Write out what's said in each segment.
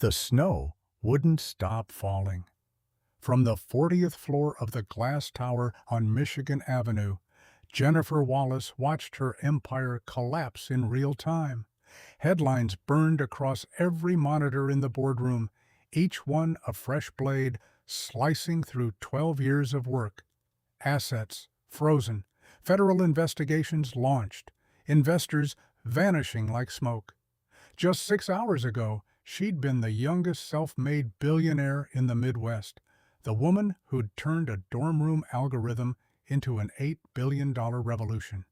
The snow wouldn't stop falling. From the 40th floor of the glass tower on Michigan Avenue, Jennifer Wallace watched her empire collapse in real time. Headlines burned across every monitor in the boardroom, each one a fresh blade slicing through 12 years of work. Assets frozen, federal investigations launched, investors vanishing like smoke. Just 6 hours ago, she'd been the youngest self-made billionaire in the Midwest, the woman who'd turned a dorm room algorithm into an $8 billion revolution.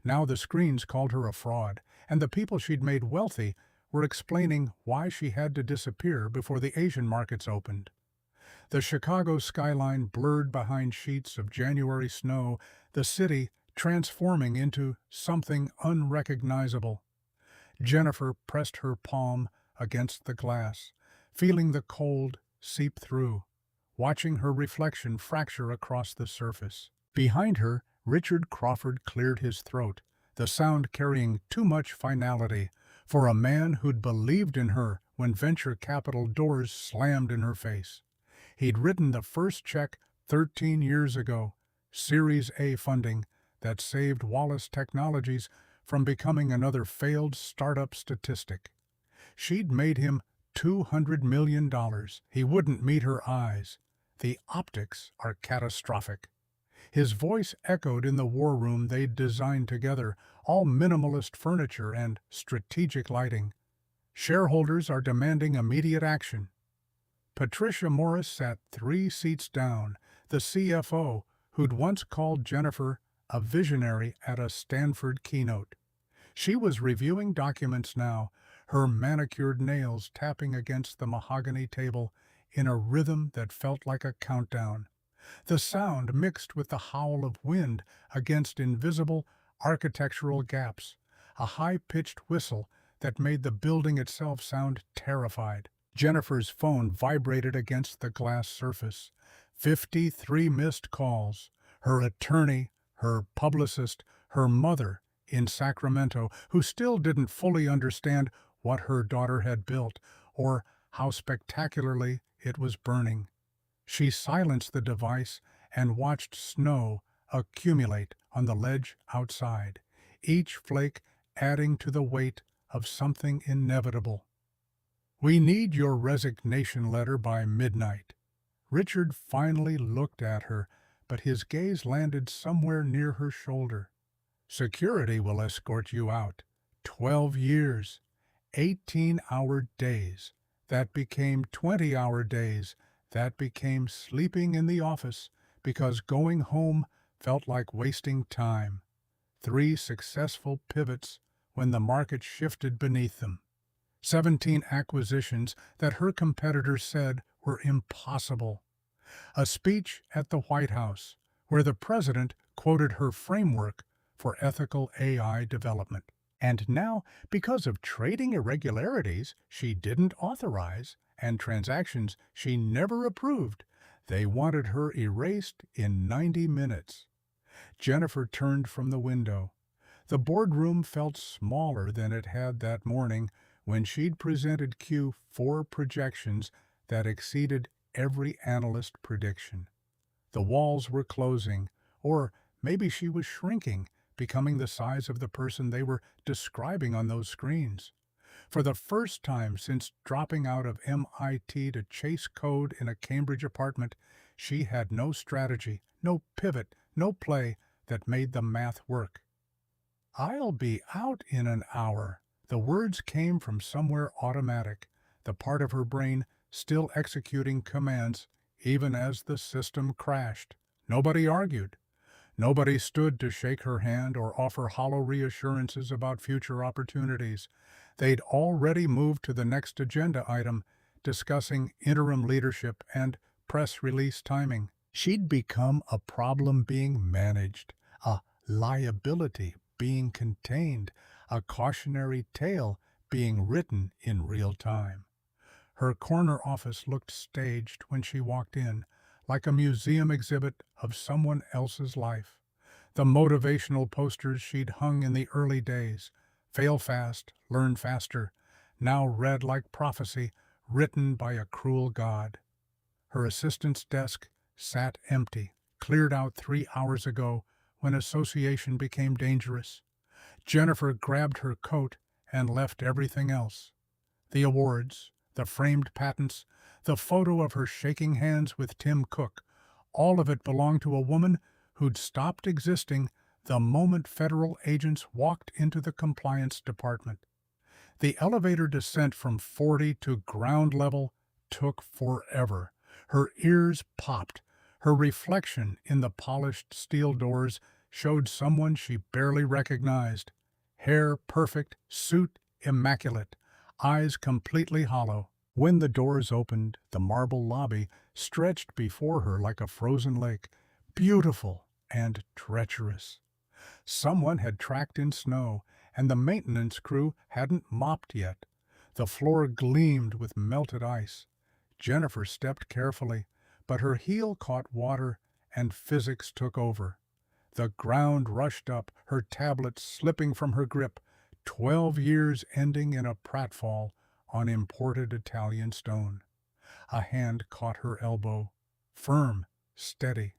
Now the screens called her a fraud, and the people she'd made wealthy were explaining why she had to disappear before the Asian markets opened. The Chicago skyline blurred behind sheets of January snow, the city transforming into something unrecognizable. Jennifer pressed her palm against the glass, feeling the cold seep through, watching her reflection fracture across the surface. Behind her, Richard Crawford cleared his throat, the sound carrying too much finality for a man who'd believed in her when venture capital doors slammed in her face. He'd written the first check 13 years ago, Series A funding, that saved Wallace Technologies from becoming another failed startup statistic. She'd made him $200 million. He wouldn't meet her eyes. The optics are catastrophic. His voice echoed in the war room they'd designed together, all minimalist furniture and strategic lighting. Shareholders are demanding immediate action. Patricia Morris sat 3 seats down, the CFO, who'd once called Jennifer a visionary at a Stanford keynote. She was reviewing documents now, her manicured nails tapping against the mahogany table in a rhythm that felt like a countdown. The sound mixed with the howl of wind against invisible architectural gaps, a high-pitched whistle that made the building itself sound terrified. Jennifer's phone vibrated against the glass surface. 53 missed calls. Her attorney, her publicist, her mother in Sacramento, who still didn't fully understand what her daughter had built or how spectacularly it was burning. She silenced the device and watched snow accumulate on the ledge outside, each flake adding to the weight of something inevitable. "We need your resignation letter by midnight." Richard finally looked at her, but his gaze landed somewhere near her shoulder. "Security will escort you out. 12 years. 18-hour days. That became 20-hour days. That became sleeping in the office because going home felt like wasting time. 3 successful pivots when the market shifted beneath them. 17 acquisitions that her competitors said were impossible. A speech at the White House where the president quoted her framework for ethical AI development. And now, because of trading irregularities she didn't authorize and transactions she never approved, they wanted her erased in 90 minutes. Jennifer turned from the window. The boardroom felt smaller than it had that morning when she'd presented Q4 projections that exceeded every analyst prediction. The walls were closing, or maybe she was shrinking, becoming the size of the person they were describing on those screens. For the first time since dropping out of MIT to chase code in a Cambridge apartment, she had no strategy, no pivot, no play that made the math work. "I'll be out in an hour." The words came from somewhere automatic, the part of her brain still executing commands even as the system crashed. Nobody argued. Nobody stood to shake her hand or offer hollow reassurances about future opportunities. They'd already moved to the next agenda item, discussing interim leadership and press release timing. She'd become a problem being managed, a liability being contained, a cautionary tale being written in real time. Her corner office looked staged when she walked in, like a museum exhibit of someone else's life. The motivational posters she'd hung in the early days, "Fail fast, learn faster," now read like prophecy, written by a cruel god. Her assistant's desk sat empty, cleared out 3 hours ago when association became dangerous. Jennifer grabbed her coat and left everything else. The awards, the framed patents, the photo of her shaking hands with Tim Cook, all of it belonged to a woman who'd stopped existing the moment federal agents walked into the compliance department. The elevator descent from 40 to ground level took forever. Her ears popped. Her reflection in the polished steel doors showed someone she barely recognized. Hair perfect, suit immaculate, eyes completely hollow. When the doors opened, the marble lobby stretched before her like a frozen lake, beautiful and treacherous. Someone had tracked in snow, and the maintenance crew hadn't mopped yet. The floor gleamed with melted ice. Jennifer stepped carefully, but her heel caught water, and physics took over. The ground rushed up, her tablet slipping from her grip, 12 years ending in a pratfall on imported Italian stone. A hand caught her elbow, firm, steady.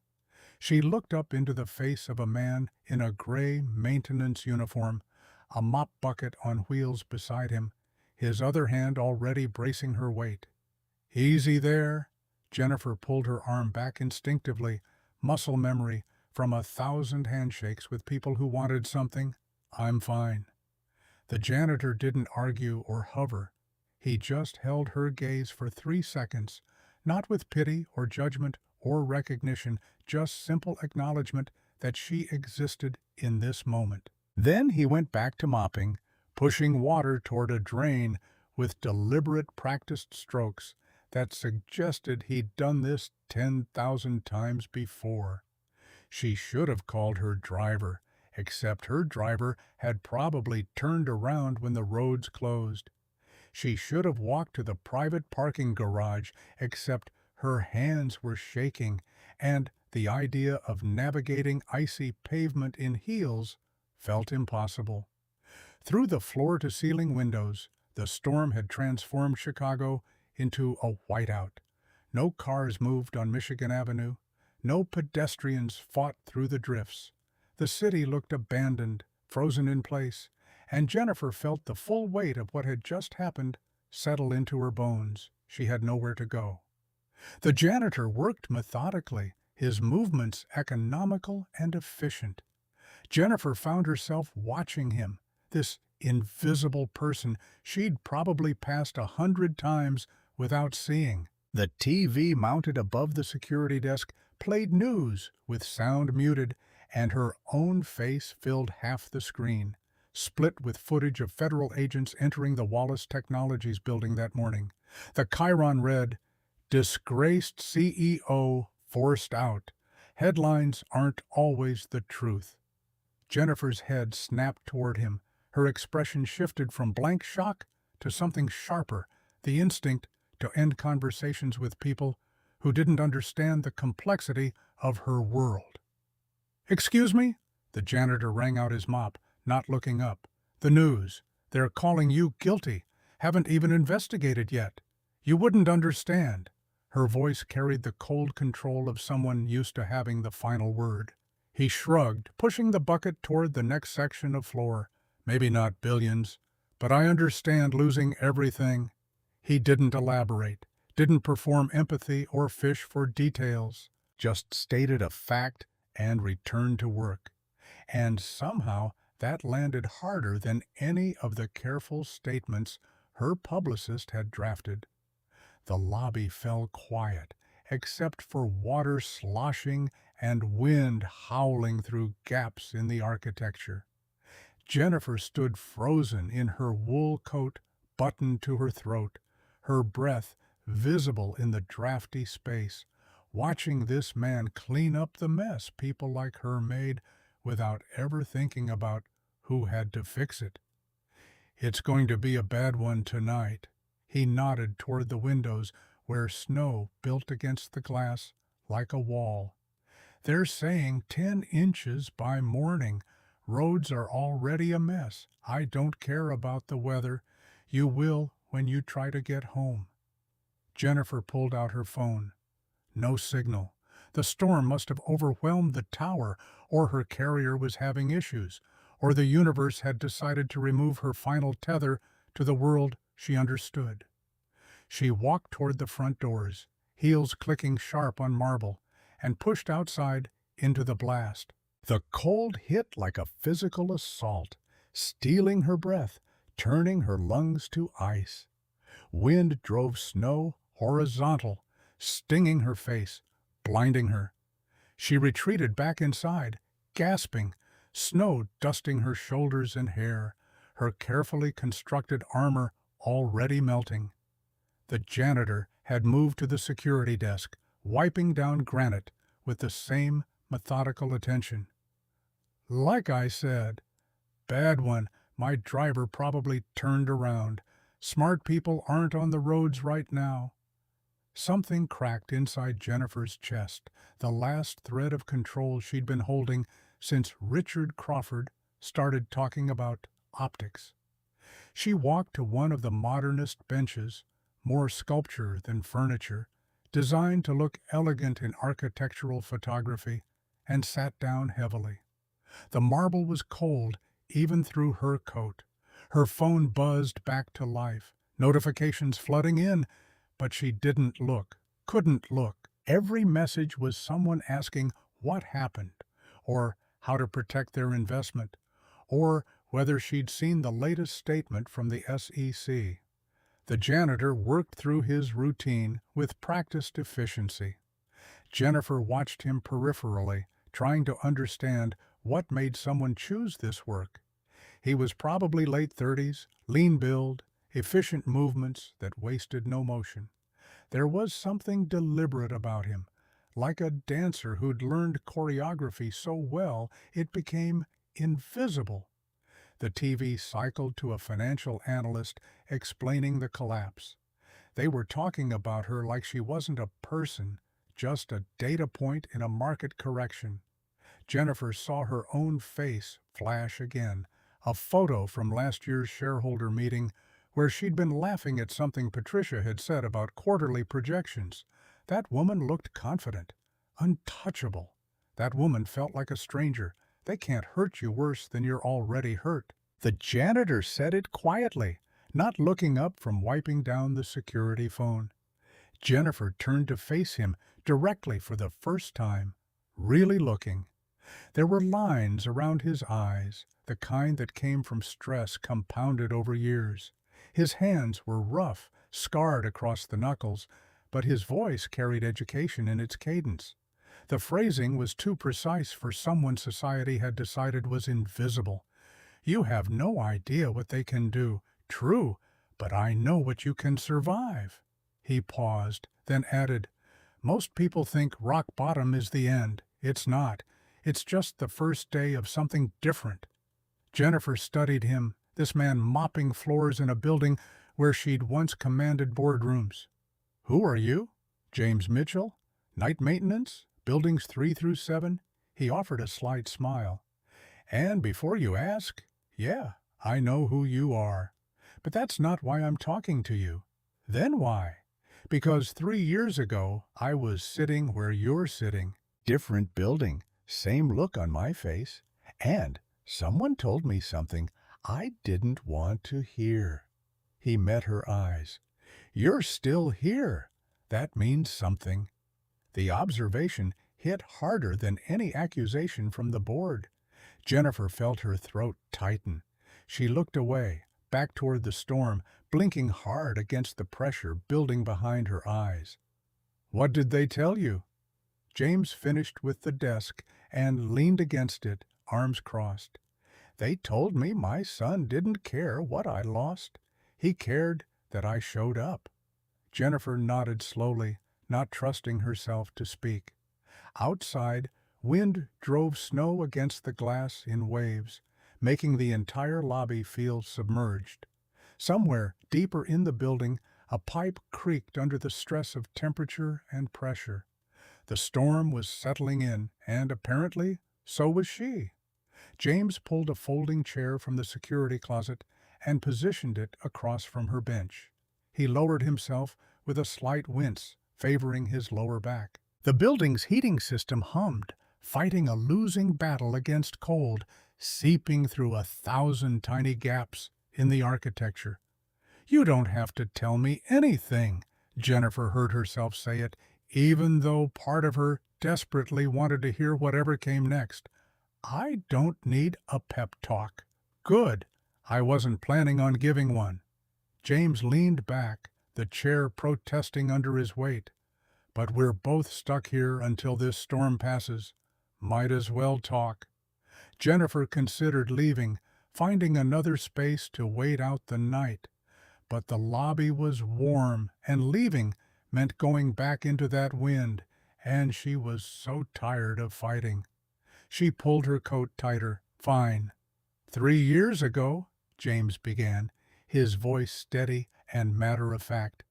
She looked up into the face of a man in a gray maintenance uniform, a mop bucket on wheels beside him, his other hand already bracing her weight. "Easy there." Jennifer pulled her arm back instinctively, muscle memory from 1,000 handshakes with people who wanted something. "I'm fine." The janitor didn't argue or hover. He just held her gaze for 3 seconds, not with pity or judgment or recognition, just simple acknowledgement that she existed in this moment. Then he went back to mopping, pushing water toward a drain with deliberate practiced strokes that suggested he'd done this 10,000 times before. She should have called her driver, except her driver had probably turned around when the roads closed. She should have walked to the private parking garage, except her hands were shaking, and the idea of navigating icy pavement in heels felt impossible. Through the floor-to-ceiling windows, the storm had transformed Chicago into a whiteout. No cars moved on Michigan Avenue. No pedestrians fought through the drifts. The city looked abandoned, frozen in place, and Jennifer felt the full weight of what had just happened settle into her bones. She had nowhere to go. The janitor worked methodically, his movements economical and efficient. Jennifer found herself watching him, this invisible person she'd probably passed 100 times without seeing. The TV mounted above the security desk played news with sound muted, and her own face filled half the screen, split with footage of federal agents entering the Wallace Technologies building that morning. The chyron read, "Disgraced CEO forced out. Headlines aren't always the truth." Jennifer's head snapped toward him. Her expression shifted from blank shock to something sharper, the instinct to end conversations with people who didn't understand the complexity of her world. "Excuse me?" The janitor rang out his mop, not looking up. "The news. They're calling you guilty. Haven't even investigated yet. You wouldn't understand." Her voice carried the cold control of someone used to having the final word. He shrugged, pushing the bucket toward the next section of floor. "Maybe not billions, but I understand losing everything." He didn't elaborate, didn't perform empathy or fish for details, just stated a fact and returned to work. And somehow that landed harder than any of the careful statements her publicist had drafted. The lobby fell quiet, except for water sloshing and wind howling through gaps in the architecture. Jennifer stood frozen in her wool coat buttoned to her throat, her breath visible in the drafty space, watching this man clean up the mess people like her made without ever thinking about who had to fix it. "It's going to be a bad one tonight." He nodded toward the windows where snow built against the glass like a wall. "They're saying 10 inches by morning. Roads are already a mess. I don't care about the weather. You will when you try to get home." Jennifer pulled out her phone. No signal. The storm must have overwhelmed the tower, or her carrier was having issues, or the universe had decided to remove her final tether to the world she understood. She walked toward the front doors, heels clicking sharp on marble, and pushed outside into the blast. The cold hit like a physical assault, stealing her breath, turning her lungs to ice. Wind drove snow horizontal, stinging her face, blinding her. She retreated back inside, gasping, snow dusting her shoulders and hair, her carefully constructed armor already melting. The janitor had moved to the security desk, wiping down granite with the same methodical attention. "Like I said, bad one. My driver probably turned around. Smart people aren't on the roads right now." Something cracked inside Jennifer's chest, the last thread of control she'd been holding since Richard Crawford started talking about optics. She walked to one of the modernist benches, more sculpture than furniture, designed to look elegant in architectural photography, and sat down heavily. The marble was cold, even through her coat. Her phone buzzed back to life, notifications flooding in, but she didn't look, couldn't look. Every message was someone asking what happened, or how to protect their investment, or whether she'd seen the latest statement from the SEC. The janitor worked through his routine with practiced efficiency. Jennifer watched him peripherally, trying to understand what made someone choose this work. He was probably late 30s, lean build, efficient movements that wasted no motion. There was something deliberate about him, like a dancer who'd learned choreography so well it became invisible. The TV cycled to a financial analyst explaining the collapse. They were talking about her like she wasn't a person, just a data point in a market correction. Jennifer saw her own face flash again, a photo from last year's shareholder meeting where she'd been laughing at something Patricia had said about quarterly projections. That woman looked confident, untouchable. That woman felt like a stranger. They can't hurt you worse than you're already hurt. The janitor said it quietly, not looking up from wiping down the security phone. Jennifer turned to face him directly for the first time, really looking. There were lines around his eyes, the kind that came from stress compounded over years. His hands were rough, scarred across the knuckles, but his voice carried education in its cadence. The phrasing was too precise for someone society had decided was invisible. "You have no idea what they can do. True, but I know what you can survive." He paused, then added, "Most people think rock bottom is the end. It's not. It's just the first day of something different." Jennifer studied him, this man mopping floors in a building where she'd once commanded boardrooms. "Who are you? James Mitchell? Night maintenance? Buildings 3 through 7? He offered a slight smile. "And before you ask, yeah, I know who you are. But that's not why I'm talking to you." "Then why?" "Because 3 years ago I was sitting where you're sitting. Different building, same look on my face. And someone told me something I didn't want to hear." He met her eyes. "You're still here. That means something." The observation hit harder than any accusation from the board. Jennifer felt her throat tighten. She looked away, back toward the storm, blinking hard against the pressure building behind her eyes. "What did they tell you?" James finished with the desk and leaned against it, arms crossed. "They told me my son didn't care what I lost. He cared that I showed up." Jennifer nodded slowly, not trusting herself to speak. Outside, wind drove snow against the glass in waves, making the entire lobby feel submerged. Somewhere deeper in the building, a pipe creaked under the stress of temperature and pressure. The storm was settling in, and apparently, so was she. James pulled a folding chair from the security closet and positioned it across from her bench. He lowered himself with a slight wince, favoring his lower back. The building's heating system hummed, fighting a losing battle against cold, seeping through 1,000 tiny gaps in the architecture. "You don't have to tell me anything," Jennifer heard herself say it, even though part of her desperately wanted to hear whatever came next. "I don't need a pep talk." "Good. I wasn't planning on giving one." James leaned back, the chair protesting under his weight. "But we're both stuck here until this storm passes. Might as well talk." Jennifer considered leaving, finding another space to wait out the night. But the lobby was warm, and leaving meant going back into that wind, and she was so tired of fighting. She pulled her coat tighter. "Fine." "3 years ago," James began, his voice steady and matter-of-fact,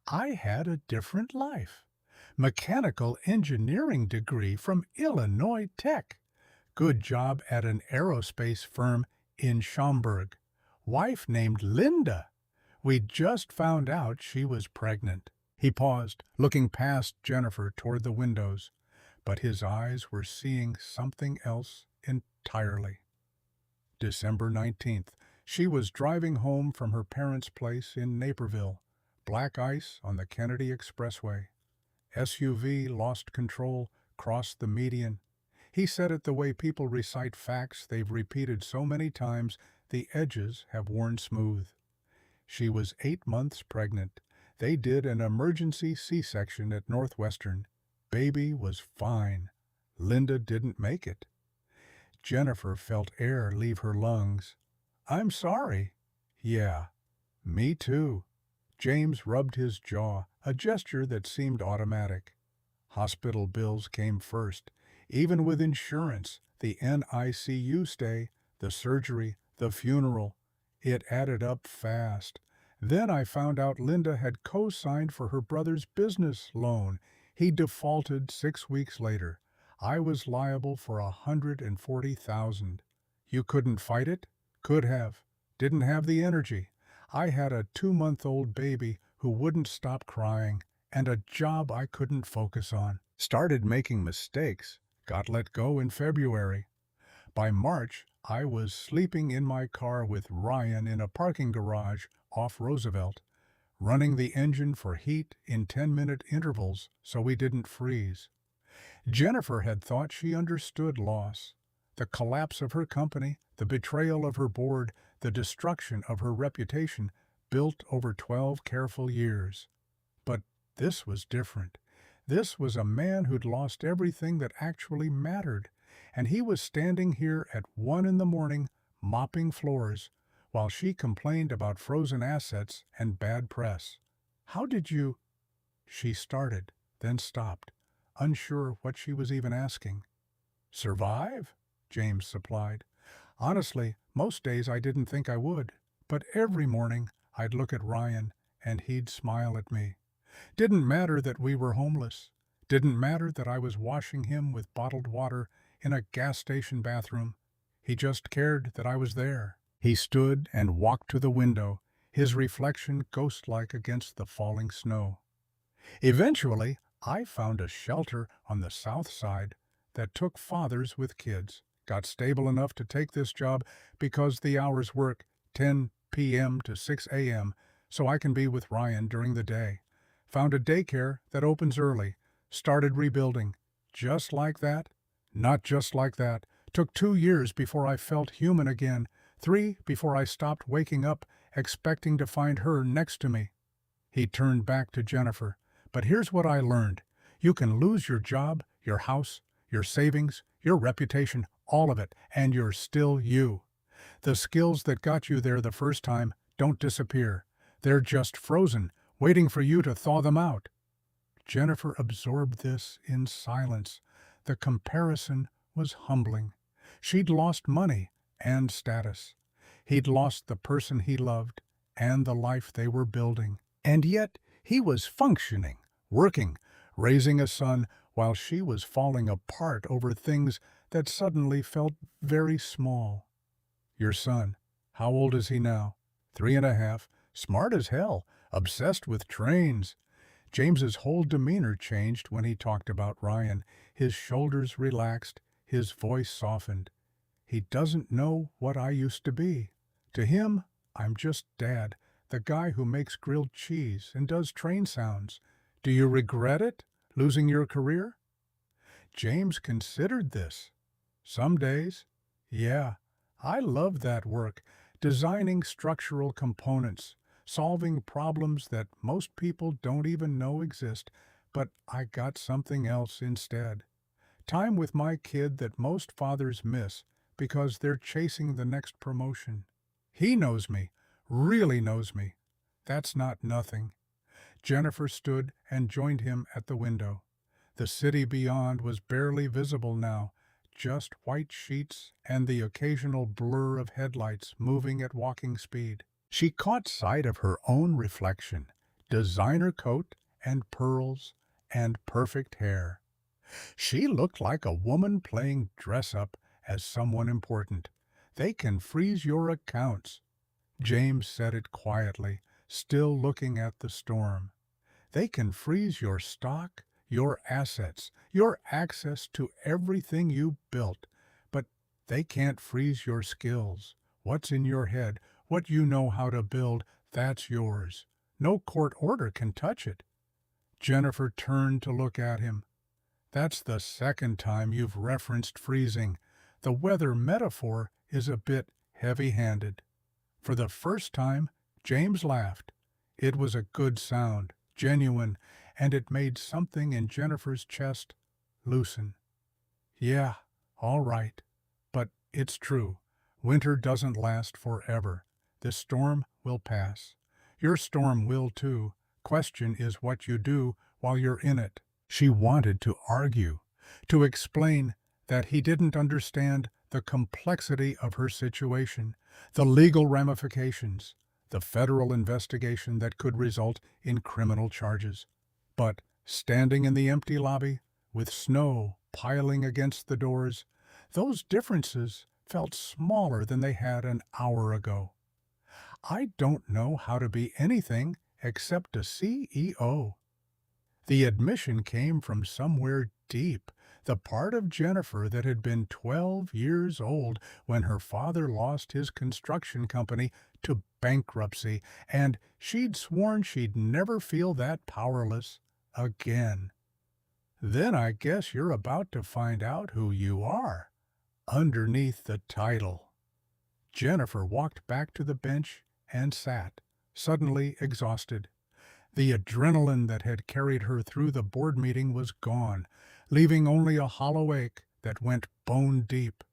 "I had a different life. Mechanical engineering degree from Illinois Tech. Good job at an aerospace firm in Schaumburg. Wife named Linda. We just found out she was pregnant." He paused, looking past Jennifer toward the windows, but his eyes were seeing something else entirely. December 19th. She was driving home from her parents' place in Naperville. Black ice on the Kennedy Expressway. SUV lost control, crossed the median. He said it the way people recite facts they've repeated so many times the edges have worn smooth. She was 8 months pregnant. They did an emergency C-section at Northwestern. Baby was fine. Linda didn't make it. Jennifer felt air leave her lungs. "I'm sorry." "Yeah, me too." James rubbed his jaw, a gesture that seemed automatic. Hospital bills came first. Even with insurance, the NICU stay, the surgery, the funeral, it added up fast. Then I found out Linda had co-signed for her brother's business loan. He defaulted 6 weeks later. I was liable for $140,000. You couldn't fight it? Could have. Didn't have the energy. I had a 2-month-old baby who wouldn't stop crying, and a job I couldn't focus on. Started making mistakes. Got let go in February. By March, I was sleeping in my car with Ryan in a parking garage off Roosevelt, running the engine for heat in 10-minute intervals so we didn't freeze. Jennifer had thought she understood loss. The collapse of her company, the betrayal of her board, the destruction of her reputation, built over 12 careful years. But this was different. This was a man who'd lost everything that actually mattered, and he was standing here at 1 a.m, mopping floors, while she complained about frozen assets and bad press. "How did you—" She started, then stopped, unsure what she was even asking. "Survive?" James supplied. "Honestly, most days I didn't think I would, but every morning I'd look at Ryan and he'd smile at me. Didn't matter that we were homeless. Didn't matter that I was washing him with bottled water in a gas station bathroom. He just cared that I was there." He stood and walked to the window, his reflection ghost-like against the falling snow. "Eventually, I found a shelter on the south side that took fathers with kids. Got stable enough to take this job because the hours work 10 p.m. to 6 a.m., so I can be with Ryan during the day. Found a daycare that opens early. Started rebuilding. Just like that? Not just like that. Took 2 years before I felt human again. 3 before I stopped waking up, expecting to find her next to me." He turned back to Jennifer. "But here's what I learned. You can lose your job, your house, your savings, your reputation, all of it, and you're still you. The skills that got you there the first time don't disappear. They're just frozen, waiting for you to thaw them out." Jennifer absorbed this in silence. The comparison was humbling. She'd lost money and status. He'd lost the person he loved and the life they were building. And yet he was functioning, working, raising a son, while she was falling apart over things that suddenly felt very small. "Your son, how old is he now?" 3.5. "Smart as hell. Obsessed with trains. James's whole demeanor changed when he talked about Ryan. His shoulders relaxed, his voice softened. He doesn't know what I used to be. To him, I'm just Dad, the guy who makes grilled cheese and does train sounds. Do you regret it, losing your career? James considered this. Some days. Yeah, I love that work, designing structural components, solving problems that most people don't even know exist, but I got something else instead. Time with my kid that most fathers miss because they're chasing the next promotion. He knows me, really knows me. That's not nothing. Jennifer stood and joined him at the window. The city beyond was barely visible now, just white sheets and the occasional blur of headlights moving at walking speed. She caught sight of her own reflection, designer coat and pearls and perfect hair. She looked like a woman playing dress-up as someone important. They can freeze your accounts. James said it quietly, still looking at the storm. They can freeze your stock, your assets, your access to everything you built, but they can't freeze your skills. What's in your head, what you know how to build, that's yours. No court order can touch it. Jennifer turned to look at him. That's the second time you've referenced freezing. The weather metaphor is a bit heavy-handed. For the first time, James laughed. It was a good sound, genuine, and it made something in Jennifer's chest loosen. Yeah, all right. But it's true. Winter doesn't last forever. This storm will pass. Your storm will too. Question is what you do while you're in it. She wanted to argue, to explain that he didn't understand the complexity of her situation, the legal ramifications, the federal investigation that could result in criminal charges. But standing in the empty lobby, with snow piling against the doors, those differences felt smaller than they had an hour ago. I don't know how to be anything except a CEO. The admission came from somewhere deep, the part of Jennifer that had been 12 years old when her father lost his construction company to bankruptcy, and she'd sworn she'd never feel that powerless again. Then I guess you're about to find out who you are, underneath the title. Jennifer walked back to the bench and sat, suddenly exhausted. The adrenaline that had carried her through the board meeting was gone, leaving only a hollow ache that went bone deep.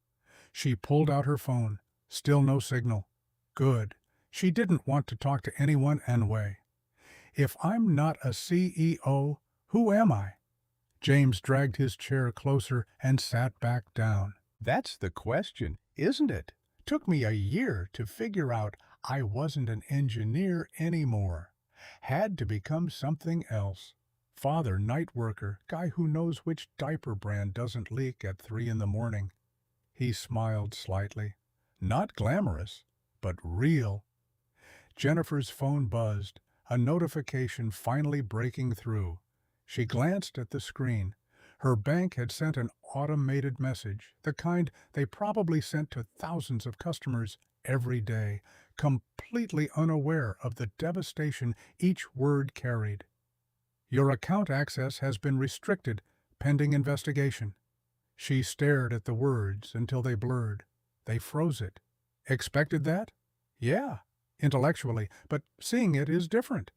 She pulled out her phone. Still no signal. Good. She didn't want to talk to anyone anyway. If I'm not a CEO, who am I? James dragged his chair closer and sat back down. That's the question, isn't it? Took me a year to figure out I wasn't an engineer anymore. Had to become something else. Father, night worker, guy who knows which diaper brand doesn't leak at 3 in the morning. He smiled slightly. Not glamorous, but real. Jennifer's phone buzzed, a notification finally breaking through. She glanced at the screen. Her bank had sent an automated message, the kind they probably sent to thousands of customers every day, completely unaware of the devastation each word carried. Your account access has been restricted, pending investigation. She stared at the words until they blurred. They froze it. Expected that? Yeah, intellectually, but seeing it is different.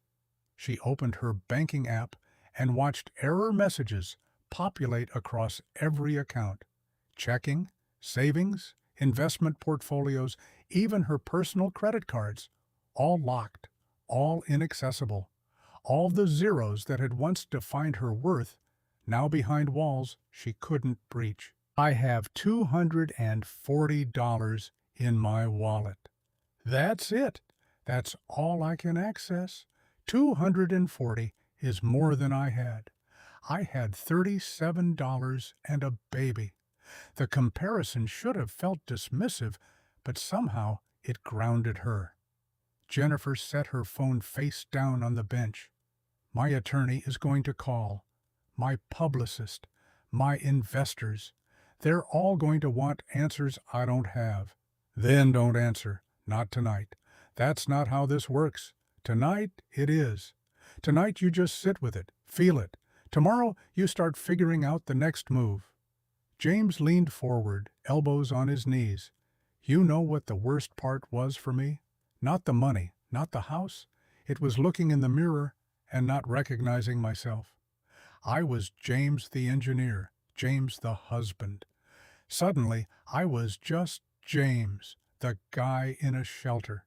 She opened her banking app and watched error messages populate across every account. Checking, savings, investment portfolios, even her personal credit cards. All locked, all inaccessible. All the zeros that had once defined her worth, now behind walls she couldn't breach. I have $240 in my wallet. That's it. That's all I can access. 240 is more than I had. I had $37 and a baby. The comparison should have felt dismissive, but somehow it grounded her. Jennifer set her phone face down on the bench. My attorney is going to call. My publicist. My investors. They're all going to want answers I don't have. Then don't answer. Not tonight. That's not how this works. Tonight it is. Tonight you just sit with it, feel it. Tomorrow you start figuring out the next move. James leaned forward, elbows on his knees. You know what the worst part was for me? Not the money, not the house. It was looking in the mirror and not recognizing myself. I was James the engineer, James the husband. Suddenly, I was just James, the guy in a shelter.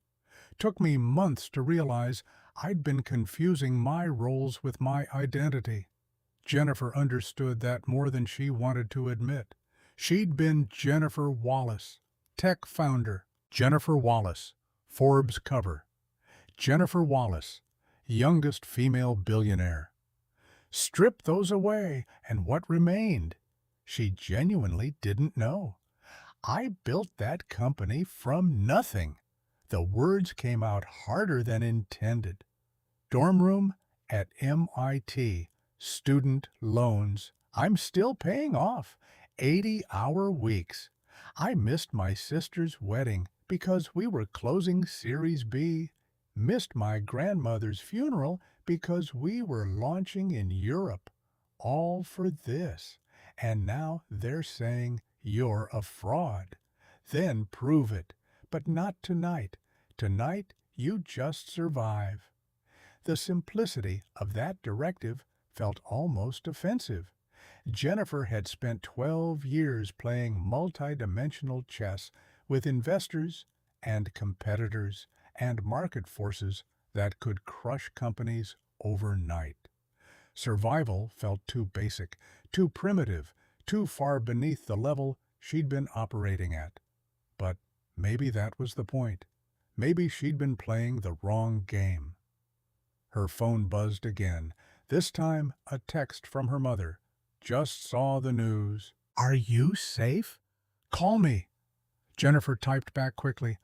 Took me months to realize I'd been confusing my roles with my identity. Jennifer understood that more than she wanted to admit. She'd been Jennifer Wallace, tech founder. Jennifer Wallace, Forbes cover. Jennifer Wallace, youngest female billionaire. Strip those away, and what remained? She genuinely didn't know. I built that company from nothing. The words came out harder than intended. Dorm room at MIT. Student loans. I'm still paying off. 80-hour weeks. I missed my sister's wedding because we were closing Series B. Missed my grandmother's funeral because we were launching in Europe. All for this. And now they're saying you're a fraud. Then prove it. But not tonight. Tonight you just survive. The simplicity of that directive felt almost offensive. Jennifer had spent 12 years playing multi-dimensional chess with investors and competitors and market forces that could crush companies overnight. Survival felt too basic, too primitive, too far beneath the level she'd been operating at. But maybe that was the point. Maybe she'd been playing the wrong game. Her phone buzzed again. This time, a text from her mother. Just saw the news. Are you safe? Call me. Jennifer typed back quickly.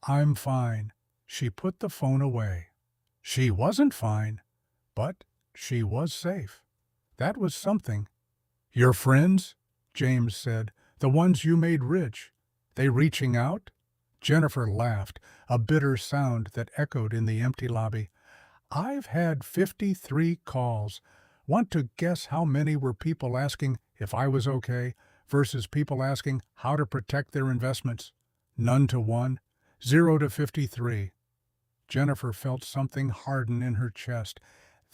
I'm fine. She put the phone away. She wasn't fine, but she was safe. That was something. Your friends? James said. The ones you made rich. They reaching out? Jennifer laughed, a bitter sound that echoed in the empty lobby. I've had 53 calls. Want to guess how many were people asking if I was okay versus people asking how to protect their investments? None to one. 0 to 53. Jennifer felt something harden in her chest.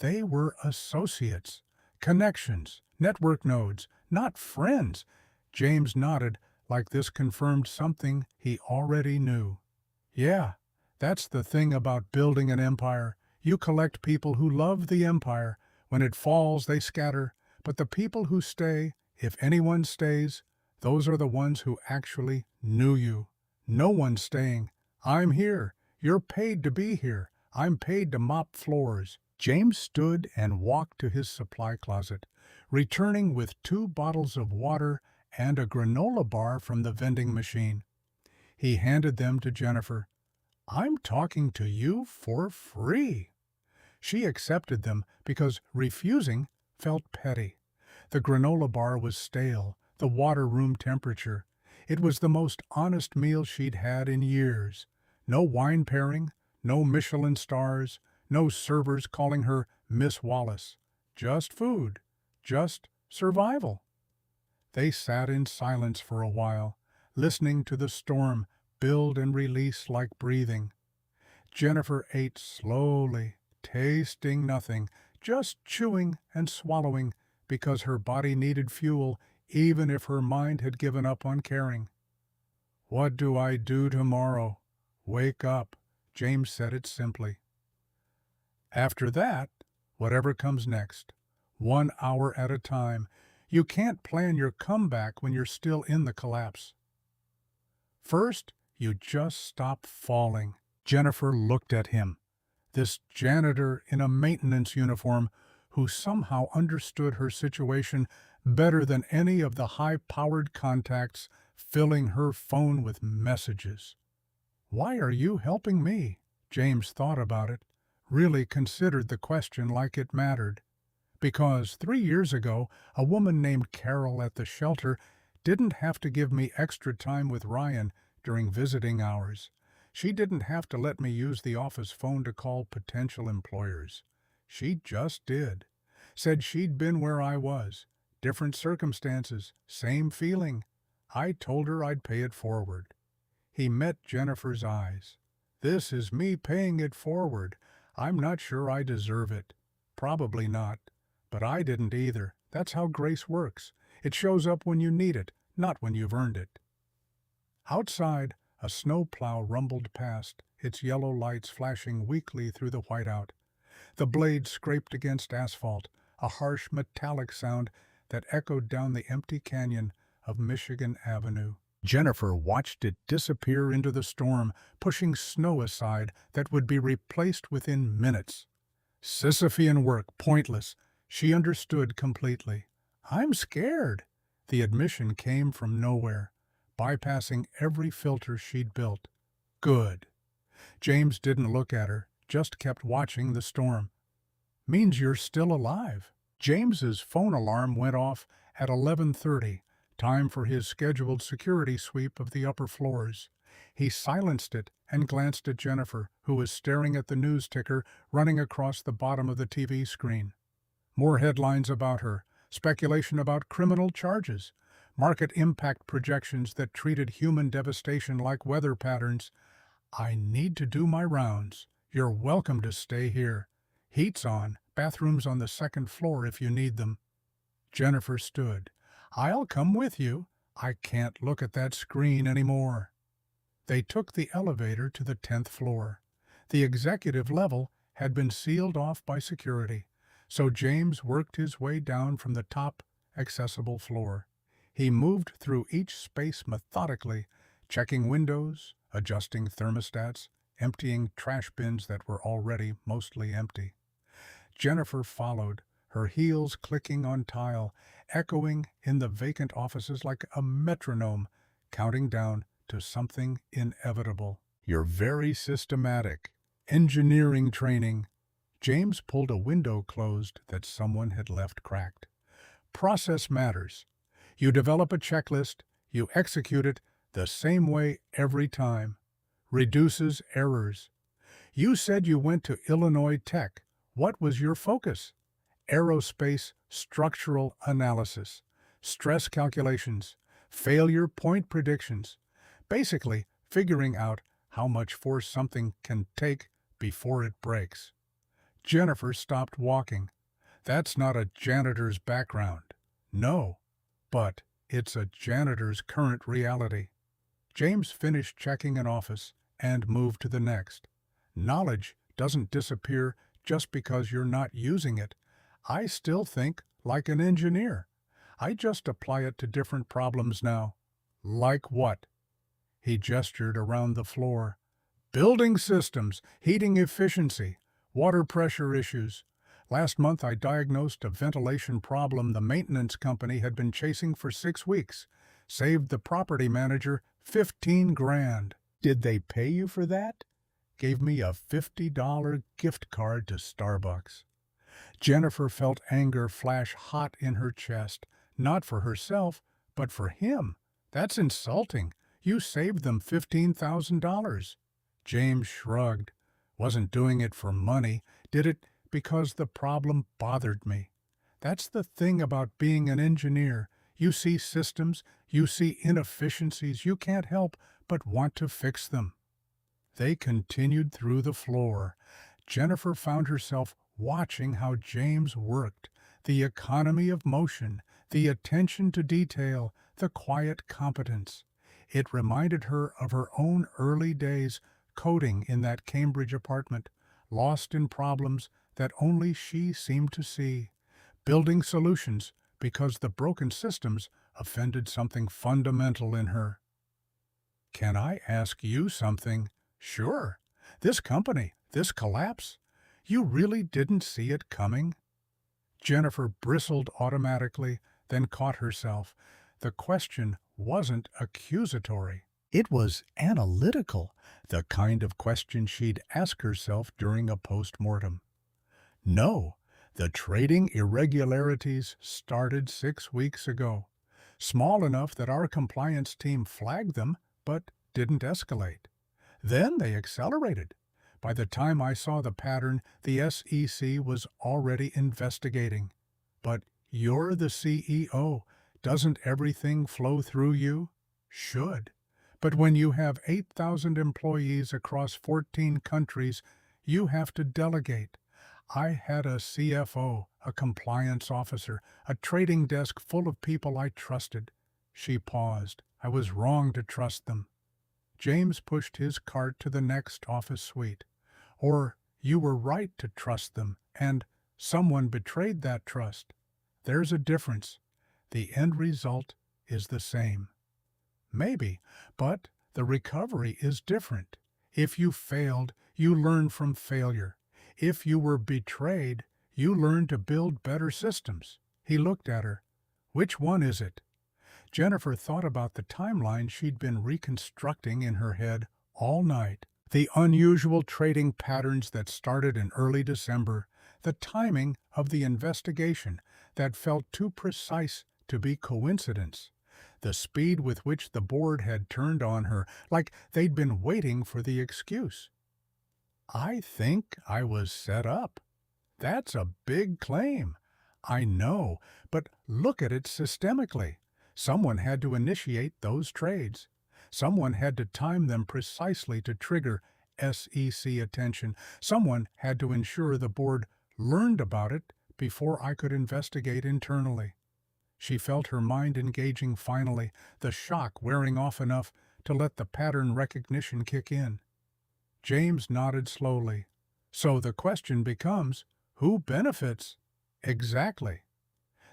They were associates, connections, network nodes, not friends. James nodded like this confirmed something he already knew. Yeah, that's the thing about building an empire. You collect people who love the empire. When it falls, they scatter. But the people who stay, if anyone stays, those are the ones who actually knew you. No one's staying. I'm here. You're paid to be here. I'm paid to mop floors. James stood and walked to his supply closet, returning with 2 bottles of water and a granola bar from the vending machine. He handed them to Jennifer. I'm talking to you for free. She accepted them because refusing felt petty. The granola bar was stale, the water room temperature. It was the most honest meal she'd had in years. No wine pairing, no Michelin stars, no servers calling her Miss Wallace. Just food, just survival. They sat in silence for a while, listening to the storm build and release like breathing. Jennifer ate slowly, tasting nothing, just chewing and swallowing because her body needed fuel even if her mind had given up on caring. What do I do tomorrow? Wake up, James said it simply. After that, whatever comes next, 1 hour at a time. You can't plan your comeback when you're still in the collapse. First, you just stop falling. Jennifer looked at him, this janitor in a maintenance uniform who somehow understood her situation better than any of the high-powered contacts filling her phone with messages. Why are you helping me? James thought about it, really considered the question like it mattered. Because 3 years ago, a woman named Carol at the shelter didn't have to give me extra time with Ryan during visiting hours. She didn't have to let me use the office phone to call potential employers. She just did. Said she'd been where I was. Different circumstances, same feeling. I told her I'd pay it forward. He met Jennifer's eyes. This is me paying it forward. I'm not sure I deserve it. Probably not. But I didn't either. That's how grace works. It shows up when you need it, not when you've earned it. Outside, a snowplow rumbled past, its yellow lights flashing weakly through the whiteout. The blade scraped against asphalt, a harsh metallic sound that echoed down the empty canyon of Michigan Avenue. Jennifer watched it disappear into the storm, pushing snow aside that would be replaced within minutes. Sisyphean work, pointless. She understood completely. I'm scared. The admission came from nowhere, bypassing every filter she'd built. Good. James didn't look at her, just kept watching the storm. Means you're still alive. James's phone alarm went off at 11:30, time for his scheduled security sweep of the upper floors. He silenced it and glanced at Jennifer, who was staring at the news ticker running across the bottom of the TV screen. More headlines about her, speculation about criminal charges, market impact projections that treated human devastation like weather patterns. I need to do my rounds. You're welcome to stay here. Heat's on, bathrooms on the second floor if you need them. Jennifer stood. I'll come with you. I can't look at that screen anymore. They took the elevator to the 10th floor. The executive level had been sealed off by security, so James worked his way down from the top, accessible floor. He moved through each space methodically, checking windows, adjusting thermostats, emptying trash bins that were already mostly empty. Jennifer followed, her heels clicking on tile, echoing in the vacant offices like a metronome, counting down to something inevitable. You're very systematic. Engineering training. James pulled a window closed that someone had left cracked. Process matters. You develop a checklist, you execute it the same way every time. Reduces errors. You said you went to Illinois Tech. What was your focus? Aerospace structural analysis, stress calculations, failure point predictions. Basically, figuring out how much force something can take before it breaks. Jennifer stopped walking. That's not a janitor's background. No, but it's a janitor's current reality. James finished checking an office and moved to the next. Knowledge doesn't disappear just because you're not using it. I still think like an engineer. I just apply it to different problems now. Like what? He gestured around the floor. Building systems, heating efficiency, water pressure issues. Last month I diagnosed a ventilation problem the maintenance company had been chasing for 6 weeks. Saved the property manager 15 grand. Did they pay you for that? Gave me a $50 gift card to Starbucks. Jennifer felt anger flash hot in her chest, not for herself, but for him. That's insulting. You saved them $15,000. James shrugged. Wasn't doing it for money. Did it because the problem bothered me. That's the thing about being an engineer. You see systems, you see inefficiencies, you can't help but want to fix them. They continued through the floor. Jennifer found herself watching how James worked, the economy of motion, the attention to detail, the quiet competence. It reminded her of her own early days coding in that Cambridge apartment, lost in problems that only she seemed to see, building solutions because the broken systems offended something fundamental in her. Can I ask you something? Sure. This company, this collapse, you really didn't see it coming? Jennifer bristled automatically, then caught herself. The question wasn't accusatory. It was analytical, the kind of question she'd ask herself during a post-mortem. No, the trading irregularities started 6 weeks ago, small enough that our compliance team flagged them, but didn't escalate. Then they accelerated. By the time I saw the pattern, the SEC was already investigating. But you're the CEO. Doesn't everything flow through you? Should. But when you have 8,000 employees across 14 countries, you have to delegate. I had a CFO, a compliance officer, a trading desk full of people I trusted. She paused. I was wrong to trust them. James pushed his cart to the next office suite. Or you were right to trust them, and someone betrayed that trust. There's a difference. The end result is the same. Maybe, but the recovery is different. If you failed, you learn from failure. If you were betrayed, you learn to build better systems. He looked at her. Which one is it? Jennifer thought about the timeline she'd been reconstructing in her head all night. The unusual trading patterns that started in early December, the timing of the investigation that felt too precise to be coincidence, the speed with which the board had turned on her, like they'd been waiting for the excuse. I think I was set up. That's a big claim. I know, but look at it systemically. Someone had to initiate those trades. Someone had to time them precisely to trigger SEC attention. Someone had to ensure the board learned about it before I could investigate internally. She felt her mind engaging finally, the shock wearing off enough to let the pattern recognition kick in. James nodded slowly. So the question becomes, who benefits? Exactly.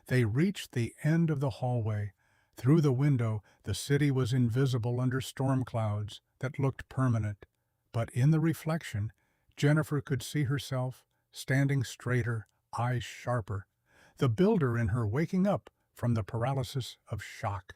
They reached the end of the hallway. Through the window, the city was invisible under storm clouds that looked permanent. But in the reflection, Jennifer could see herself, standing straighter, eyes sharper, the builder in her waking up from the paralysis of shock.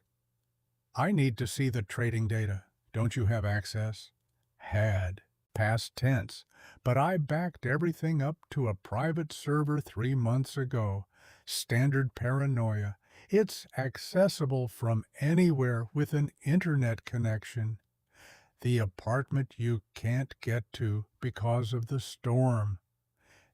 I need to see the trading data. Don't you have access? Had. Past tense. But I backed everything up to a private server 3 months ago. Standard paranoia. It's accessible from anywhere with an internet connection. The apartment you can't get to because of the storm.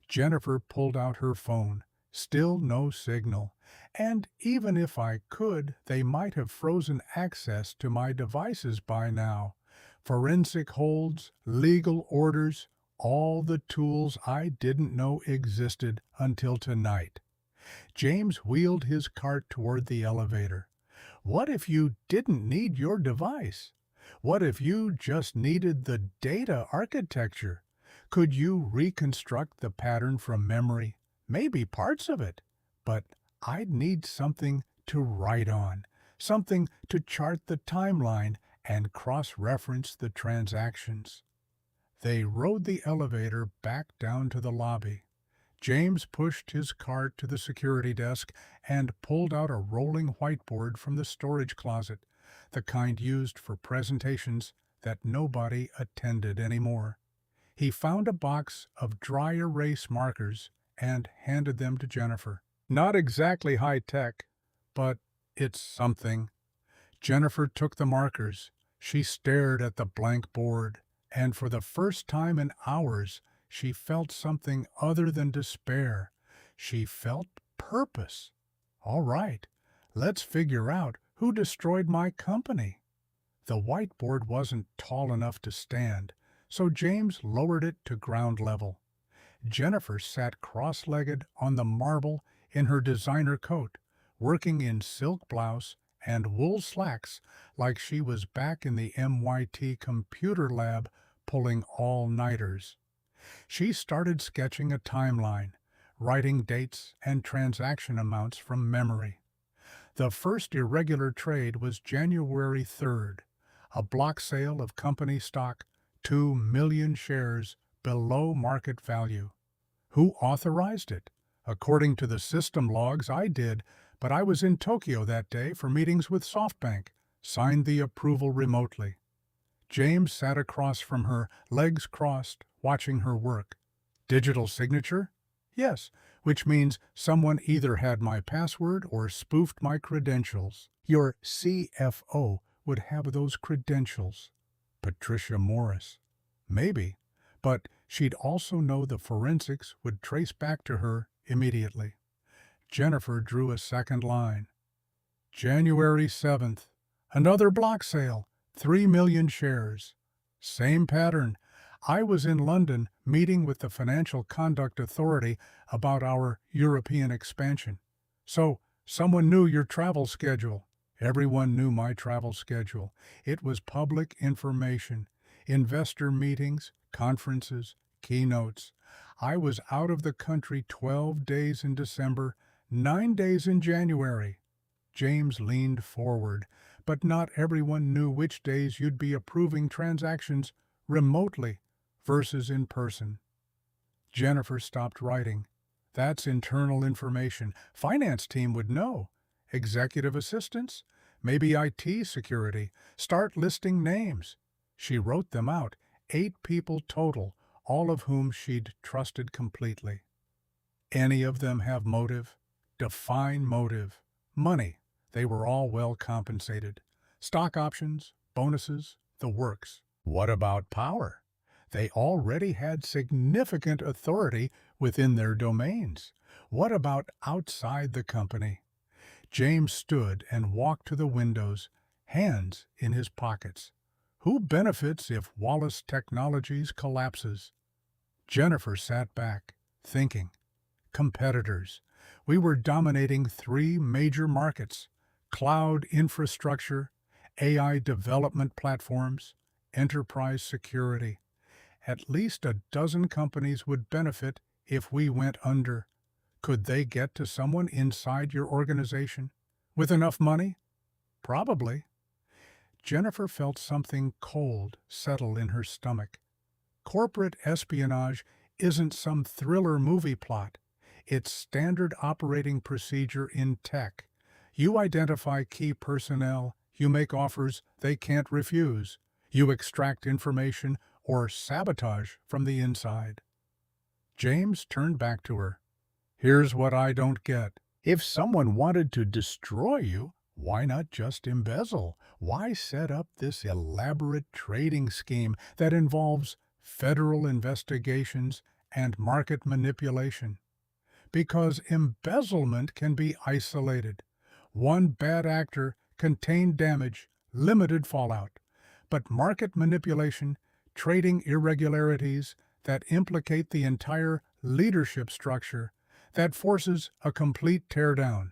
Jennifer pulled out her phone. Still no signal. And even if I could, they might have frozen access to my devices by now. Forensic holds, legal orders, all the tools I didn't know existed until tonight. James wheeled his cart toward the elevator. What if you didn't need your device? What if you just needed the data architecture? Could you reconstruct the pattern from memory? Maybe parts of it. But I'd need something to write on, something to chart the timeline and cross-reference the transactions. They rode the elevator back down to the lobby. James pushed his cart to the security desk and pulled out a rolling whiteboard from the storage closet, the kind used for presentations that nobody attended anymore. He found a box of dry erase markers and handed them to Jennifer. Not exactly high-tech, but it's something. Jennifer took the markers. She stared at the blank board, and for the first time in hours, she felt something other than despair. She felt purpose. All right, let's figure out who destroyed my company. The whiteboard wasn't tall enough to stand, so James lowered it to ground level. Jennifer sat cross-legged on the marble in her designer coat, working in silk blouse and wool slacks like she was back in the MIT computer lab pulling all-nighters. She started sketching a timeline, writing dates and transaction amounts from memory. The first irregular trade was January 3rd, a block sale of company stock, 2 million shares below market value. Who authorized it? According to the system logs, I did, but I was in Tokyo that day for meetings with SoftBank, signed the approval remotely. James sat across from her, legs crossed, watching her work. Digital signature? Yes, which means someone either had my password or spoofed my credentials. Your CFO would have those credentials. Patricia Morris. Maybe, but she'd also know the forensics would trace back to her immediately. Jennifer drew a second line. January 7th. Another block sale. 3 million shares. Same pattern. I was in London meeting with the Financial Conduct Authority about our European expansion. So, someone knew your travel schedule. Everyone knew my travel schedule. It was public information. Investor meetings, conferences, keynotes. I was out of the country 12 days in December, 9 days in January. James leaned forward, but not everyone knew which days you'd be approving transactions remotely versus in person. Jennifer stopped writing. That's internal information. Finance team would know. Executive assistants? Maybe IT security. Start listing names. She wrote them out, 8 people total, all of whom she'd trusted completely. Any of them have motive? Define motive. Money. They were all well compensated. Stock options, bonuses, the works. What about power? They already had significant authority within their domains. What about outside the company? James stood and walked to the windows, hands in his pockets. Who benefits if Wallace Technologies collapses? Jennifer sat back, thinking. Competitors. We were dominating 3 major markets: cloud infrastructure, AI development platforms, enterprise security. At least a dozen companies would benefit if we went under. Could they get to someone inside your organization? With enough money? Probably. Jennifer felt something cold settle in her stomach. Corporate espionage isn't some thriller movie plot. It's standard operating procedure in tech. You identify key personnel, you make offers they can't refuse. You extract information or sabotage from the inside. James turned back to her. Here's what I don't get. If someone wanted to destroy you, why not just embezzle? Why set up this elaborate trading scheme that involves federal investigations and market manipulation? Because embezzlement can be isolated. One bad actor, contained damage, limited fallout. But market manipulation, trading irregularities that implicate the entire leadership structure, that forces a complete teardown.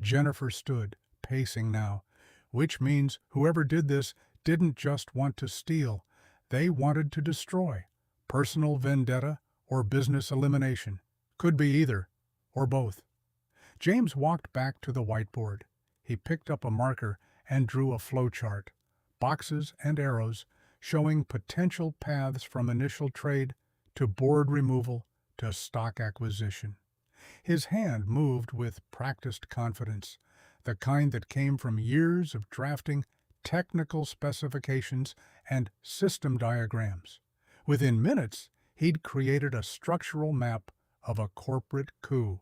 Jennifer stood, pacing now, which means whoever did this didn't just want to steal, they wanted to destroy. Personal vendetta or business elimination. Could be either, or both. James walked back to the whiteboard. He picked up a marker and drew a flowchart, boxes and arrows showing potential paths from initial trade to board removal to stock acquisition. His hand moved with practiced confidence, the kind that came from years of drafting technical specifications and system diagrams. Within minutes, he'd created a structural map of a corporate coup.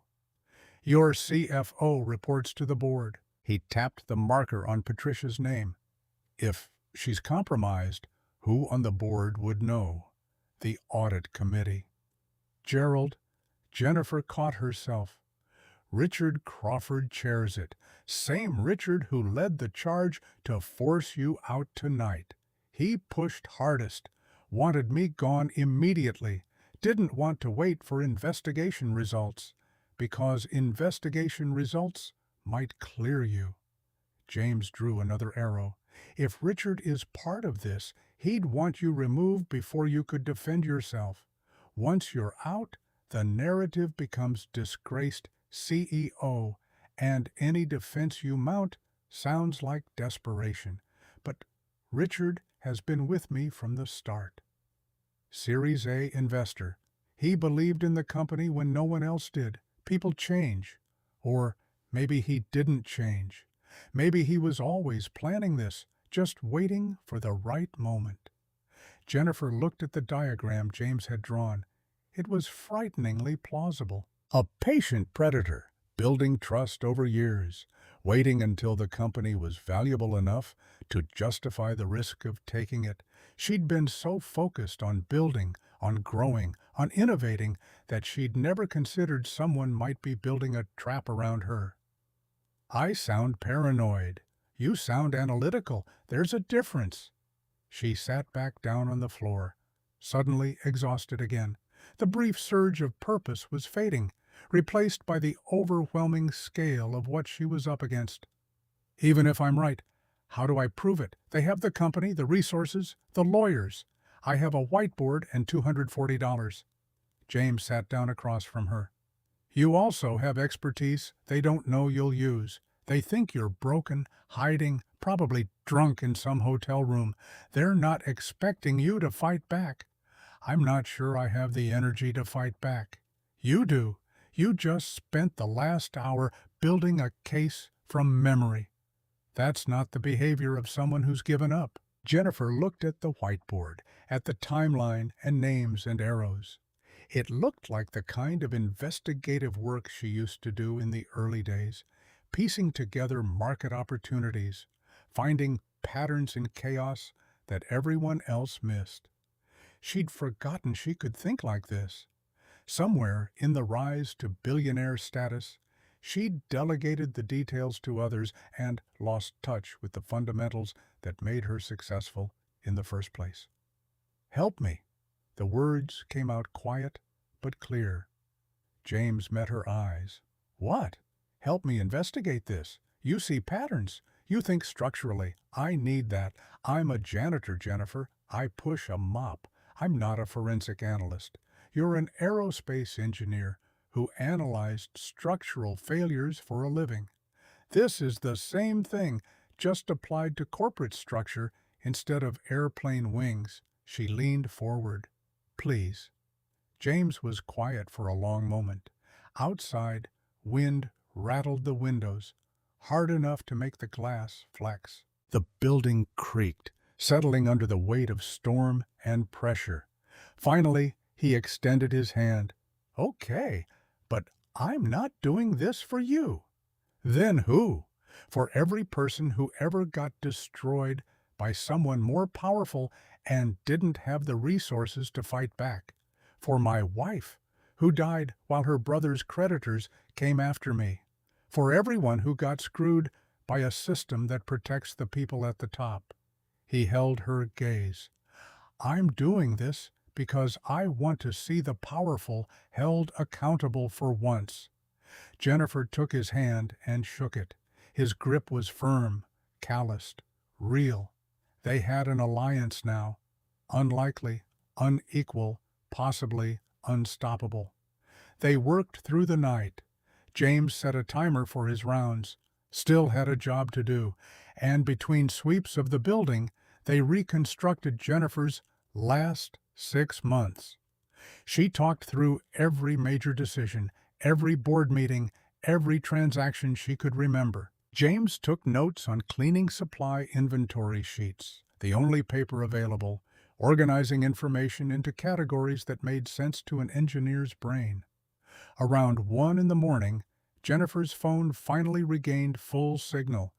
Your CFO reports to the board. He tapped the marker on Patricia's name. If she's compromised, who on the board would know? The audit committee. Gerald, Jennifer caught herself. Richard Crawford chairs it. Same Richard who led the charge to force you out tonight. He pushed hardest, wanted me gone immediately, didn't want to wait for investigation results, because investigation results might clear you. James drew another arrow. If Richard is part of this, he'd want you removed before you could defend yourself. Once you're out, the narrative becomes disgraced CEO, and any defense you mount sounds like desperation. But Richard has been with me from the start. Series A investor. He believed in the company when no one else did. People change. Or maybe he didn't change. Maybe he was always planning this, just waiting for the right moment. Jennifer looked at the diagram James had drawn. It was frighteningly plausible. A patient predator, building trust over years, waiting until the company was valuable enough to justify the risk of taking it. She'd been so focused on building, on growing, on innovating, that she'd never considered someone might be building a trap around her. I sound paranoid. You sound analytical. There's a difference. She sat back down on the floor, suddenly exhausted again. The brief surge of purpose was fading, replaced by the overwhelming scale of what she was up against. Even if I'm right, how do I prove it? They have the company, the resources, the lawyers. I have a whiteboard and $240. James sat down across from her. You also have expertise they don't know you'll use. They think you're broken, hiding, probably drunk in some hotel room. They're not expecting you to fight back. I'm not sure I have the energy to fight back. You do. You just spent the last hour building a case from memory. That's not the behavior of someone who's given up. Jennifer looked at the whiteboard, at the timeline and names and arrows. It looked like the kind of investigative work she used to do in the early days, piecing together market opportunities, finding patterns in chaos that everyone else missed. She'd forgotten she could think like this. Somewhere in the rise to billionaire status, she'd delegated the details to others and lost touch with the fundamentals that made her successful in the first place. Help me. The words came out quiet but clear. James met her eyes. What? Help me investigate this. You see patterns. You think structurally. I need that. I'm a janitor, Jennifer. I push a mop. I'm not a forensic analyst. You're an aerospace engineer who analyzed structural failures for a living. This is the same thing, just applied to corporate structure instead of airplane wings. She leaned forward. Please. James was quiet for a long moment. Outside, wind rattled the windows, hard enough to make the glass flex. The building creaked, settling under the weight of storm and pressure. Finally, he extended his hand. Okay, but I'm not doing this for you. Then who? For every person who ever got destroyed by someone more powerful and didn't have the resources to fight back. For my wife, who died while her brother's creditors came after me. For everyone who got screwed by a system that protects the people at the top. He held her gaze. I'm doing this because I want to see the powerful held accountable for once. Jennifer took his hand and shook it. His grip was firm, calloused, real. They had an alliance now. Unlikely, unequal, possibly unstoppable. They worked through the night. James set a timer for his rounds, still had a job to do, and between sweeps of the building, they reconstructed Jennifer's last 6 months. She talked through every major decision, every board meeting, every transaction she could remember. James took notes on cleaning supply inventory sheets, the only paper available, organizing information into categories that made sense to an engineer's brain. Around 1 in the morning, Jennifer's phone finally regained full signal.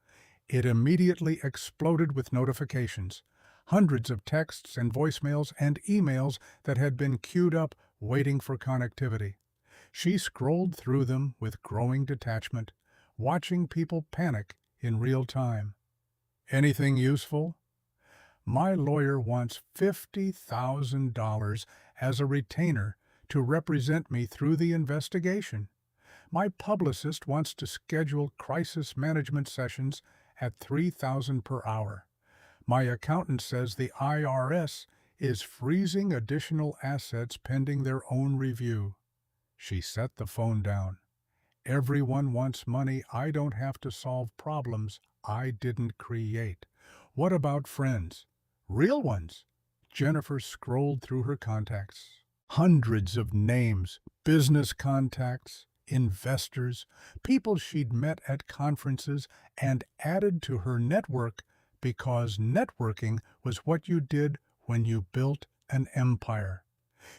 It immediately exploded with notifications, hundreds of texts and voicemails and emails that had been queued up waiting for connectivity. She scrolled through them with growing detachment, watching people panic in real time. Anything useful? My lawyer wants $50,000 as a retainer to represent me through the investigation. My publicist wants to schedule crisis management sessions at $3,000 per hour. My accountant says the IRS is freezing additional assets pending their own review. She set the phone down. Everyone wants money. I don't have to solve problems I didn't create. What about friends? Real ones? Jennifer scrolled through her contacts. Hundreds of names, business contacts, investors, people she'd met at conferences and added to her network because networking was what you did when you built an empire.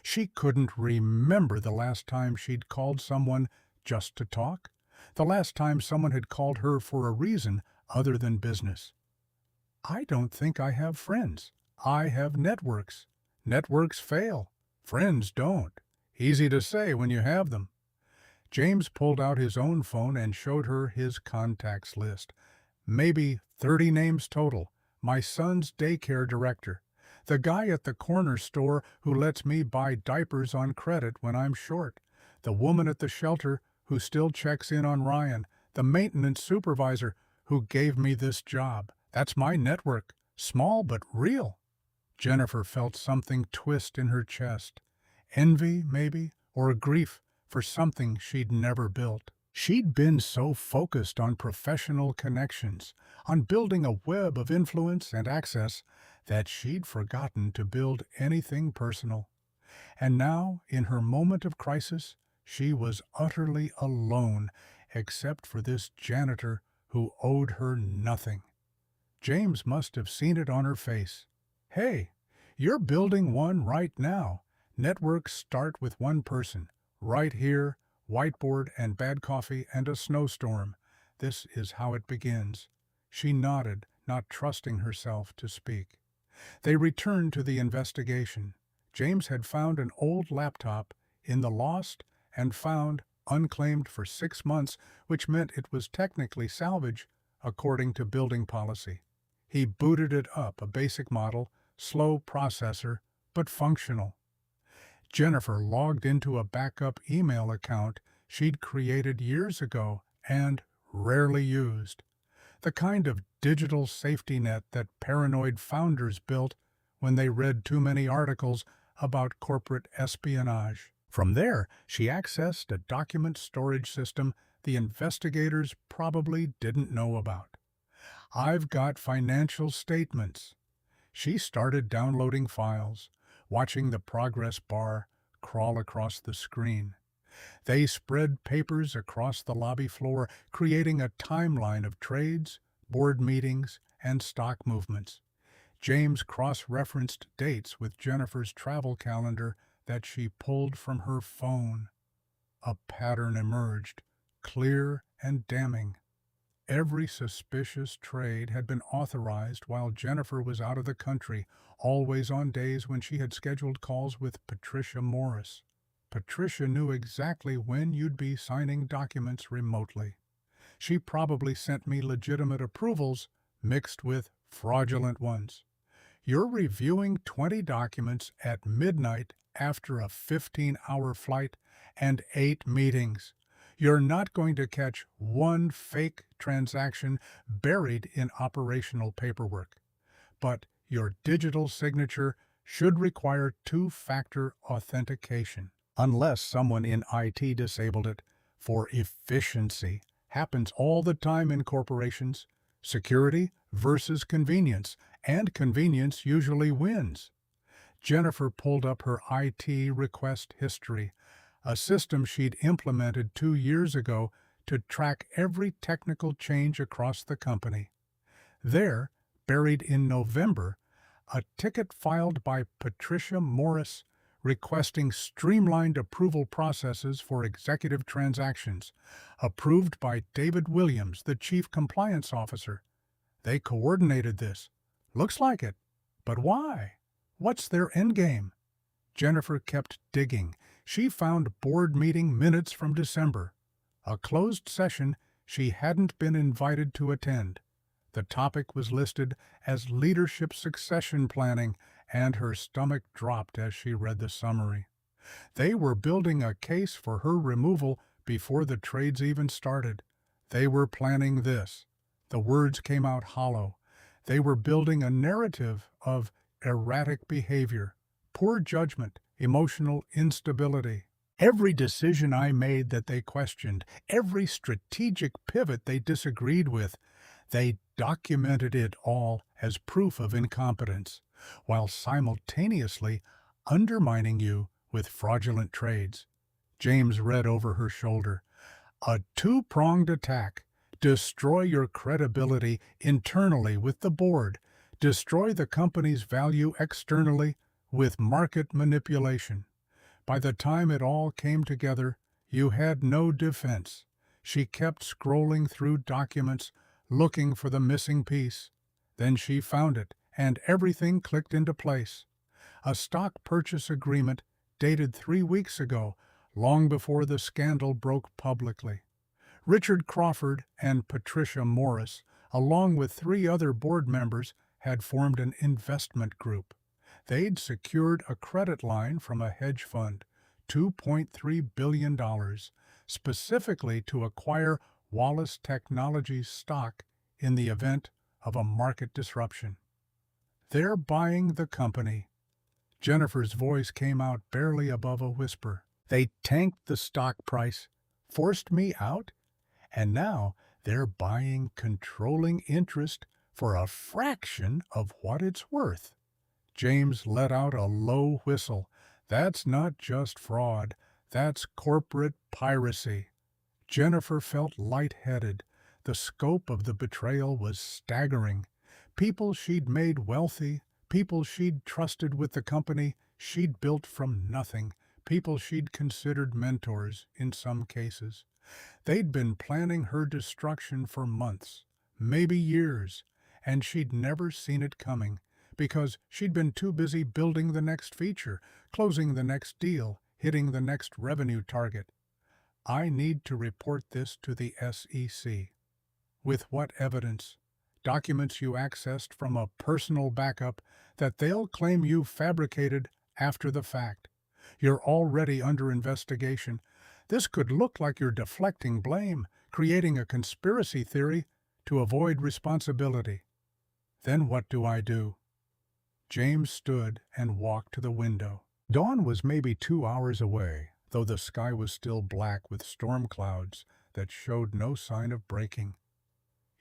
She couldn't remember the last time she'd called someone just to talk, the last time someone had called her for a reason other than business. I don't think I have friends. I have networks. Networks fail. Friends don't. Easy to say when you have them. James pulled out his own phone and showed her his contacts list. Maybe 30 names total. My son's daycare director. The guy at the corner store who lets me buy diapers on credit when I'm short. The woman at the shelter who still checks in on Ryan. The maintenance supervisor who gave me this job. That's my network. Small but real. Jennifer felt something twist in her chest. Envy, maybe, or grief for something she'd never built. She'd been so focused on professional connections, on building a web of influence and access, that she'd forgotten to build anything personal. And now, in her moment of crisis, she was utterly alone, except for this janitor who owed her nothing. James must have seen it on her face. Hey, you're building one right now. Networks start with one person. Right here, whiteboard and bad coffee and a snowstorm. This is how it begins. She nodded, not trusting herself to speak. They returned to the investigation. James had found an old laptop in the lost and found, unclaimed for 6 months, which meant it was technically salvage, according to building policy. He booted it up, a basic model, slow processor, but functional. Jennifer logged into a backup email account she'd created years ago and rarely used. The kind of digital safety net that paranoid founders built when they read too many articles about corporate espionage. From there, she accessed a document storage system the investigators probably didn't know about. I've got financial statements. She started downloading files, watching the progress bar crawl across the screen. They spread papers across the lobby floor, creating a timeline of trades, board meetings, and stock movements. James cross-referenced dates with Jennifer's travel calendar that she pulled from her phone. A pattern emerged, clear and damning. Every suspicious trade had been authorized while Jennifer was out of the country, always on days when she had scheduled calls with Patricia Morris. Patricia knew exactly when you'd be signing documents remotely. She probably sent me legitimate approvals mixed with fraudulent ones. You're reviewing 20 documents at midnight after a 15-hour flight and 8 meetings. You're not going to catch one fake transaction buried in operational paperwork. But your digital signature should require two-factor authentication, unless someone in IT disabled it, for efficiency. Happens all the time in corporations. Security versus convenience, and convenience usually wins. Jennifer pulled up her IT request history, a system she'd implemented 2 years ago to track every technical change across the company. There, buried in November, a ticket filed by Patricia Morris requesting streamlined approval processes for executive transactions, approved by David Williams, the Chief Compliance Officer. They coordinated this. Looks like it. But why? What's their endgame? Jennifer kept digging. She found board meeting minutes from December, a closed session she hadn't been invited to attend. The topic was listed as leadership succession planning, and her stomach dropped as she read the summary. They were building a case for her removal before the trades even started. They were planning this. The words came out hollow. They were building a narrative of erratic behavior, poor judgment, emotional instability. Every decision I made that they questioned, every strategic pivot they disagreed with, they documented it all as proof of incompetence, while simultaneously undermining you with fraudulent trades. James read over her shoulder. A two-pronged attack Destroy your credibility internally with the board. Destroy the company's value externally with market manipulation. By the time it all came together, you had no defense. She kept scrolling through documents, looking for the missing piece. Then she found it, and everything clicked into place. A stock purchase agreement dated 3 weeks ago, long before the scandal broke publicly. Richard Crawford and Patricia Morris, along with 3 other board members, had formed an investment group. They'd secured a credit line from a hedge fund, $2.3 billion, specifically to acquire Wallace Technologies stock in the event of a market disruption. They're buying the company. Jennifer's voice came out barely above a whisper. They tanked the stock price, forced me out, and now they're buying controlling interest for a fraction of what it's worth. James let out a low whistle. That's not just fraud, that's corporate piracy. Jennifer felt lightheaded. The scope of the betrayal was staggering. People she'd made wealthy, people she'd trusted with the company she'd built from nothing, people she'd considered mentors in some cases. They'd been planning her destruction for months, maybe years, and she'd never seen it coming because she'd been too busy building the next feature, closing the next deal, hitting the next revenue target. I need to report this to the SEC. With what evidence? Documents you accessed from a personal backup that they'll claim you fabricated after the fact. You're already under investigation. This could look like you're deflecting blame, creating a conspiracy theory to avoid responsibility. Then what do I do? James stood and walked to the window. Dawn was maybe 2 hours away, though the sky was still black with storm clouds that showed no sign of breaking.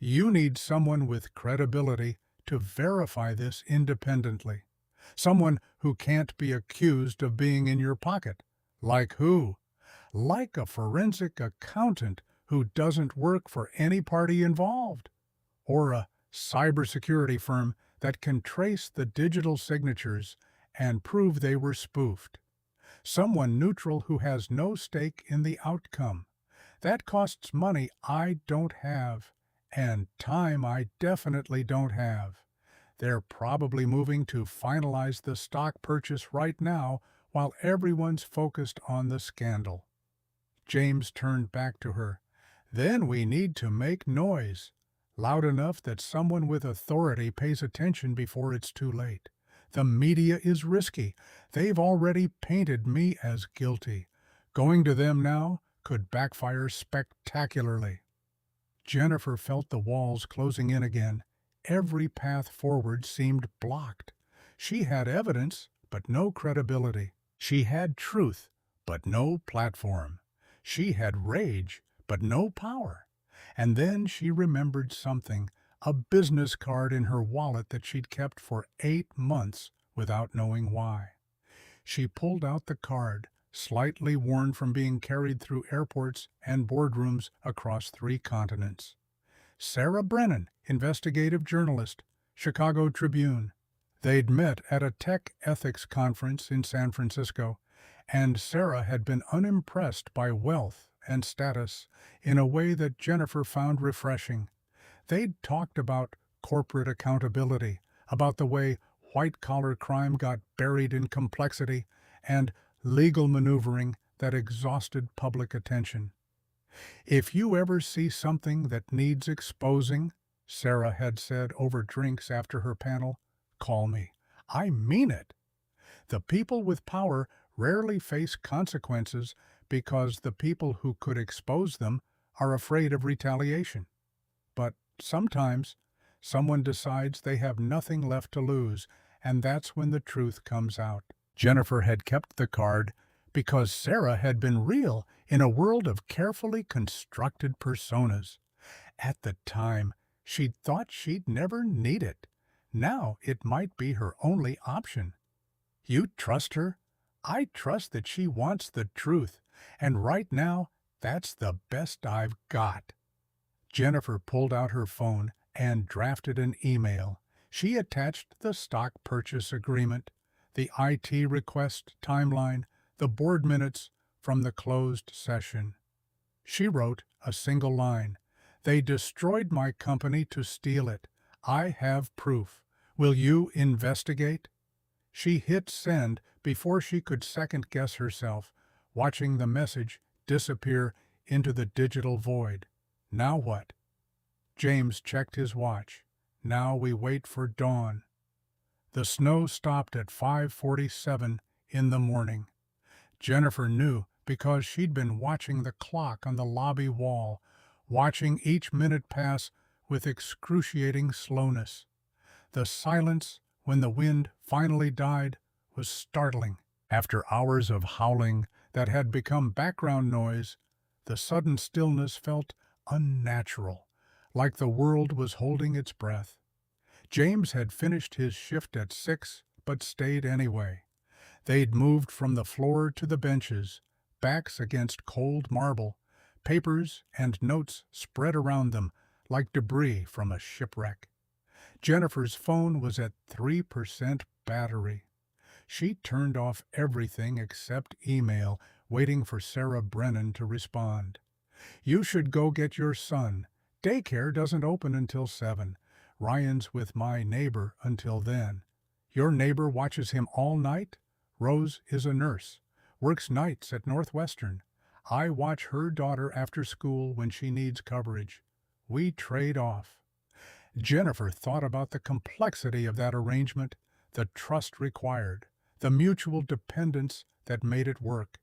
You need someone with credibility to verify this independently. Someone who can't be accused of being in your pocket. Like who? Like a forensic accountant who doesn't work for any party involved. Or a cybersecurity firm that can trace the digital signatures and prove they were spoofed. Someone neutral who has no stake in the outcome. That costs money I don't have, and time I definitely don't have. They're probably moving to finalize the stock purchase right now while everyone's focused on the scandal. James turned back to her. Then we need to make noise, loud enough that someone with authority pays attention before it's too late. The media is risky. They've already painted me as guilty. Going to them now could backfire spectacularly. Jennifer felt the walls closing in again. Every path forward seemed blocked. She had evidence, but no credibility. She had truth, but no platform. She had rage, but no power. And then she remembered something, a business card in her wallet that she'd kept for 8 months without knowing why. She pulled out the card, slightly worn from being carried through airports and boardrooms across 3 continents. Sarah Brennan, investigative journalist, Chicago Tribune. They'd met at a tech ethics conference in San Francisco, and Sarah had been unimpressed by wealth and status in a way that Jennifer found refreshing. They'd talked about corporate accountability, about the way white-collar crime got buried in complexity, and legal maneuvering that exhausted public attention. If you ever see something that needs exposing, Sarah had said over drinks after her panel, call me. I mean it. The people with power rarely face consequences because the people who could expose them are afraid of retaliation. But sometimes, someone decides they have nothing left to lose, and that's when the truth comes out. Jennifer had kept the card because Sarah had been real in a world of carefully constructed personas. At the time, she'd thought she'd never need it. Now it might be her only option. You trust her? I trust that she wants the truth, and right now, that's the best I've got. Jennifer pulled out her phone and drafted an email. She attached the stock purchase agreement, the IT request timeline, the board minutes from the closed session. She wrote a single line. "They destroyed my company to steal it. I have proof. Will you investigate?" She hit send before she could second-guess herself, watching the message disappear into the digital void. Now what? James checked his watch. Now we wait for dawn. The snow stopped at 5:47 in the morning. Jennifer knew because she'd been watching the clock on the lobby wall, watching each minute pass with excruciating slowness. The silence, when the wind finally died, was startling. After hours of howling that had become background noise, the sudden stillness felt unnatural, like the world was holding its breath. James had finished his shift at 6, but stayed anyway. They'd moved from the floor to the benches, backs against cold marble, papers and notes spread around them like debris from a shipwreck. Jennifer's phone was at 3% battery. She turned off everything except email, waiting for Sarah Brennan to respond. "You should go get your son. Daycare doesn't open until 7. Ryan's with my neighbor until then. Your neighbor watches him all night? Rose is a nurse, works nights at Northwestern. I watch her daughter after school when she needs coverage. We trade off." Jennifer thought about the complexity of that arrangement, the trust required, the mutual dependence that made it work.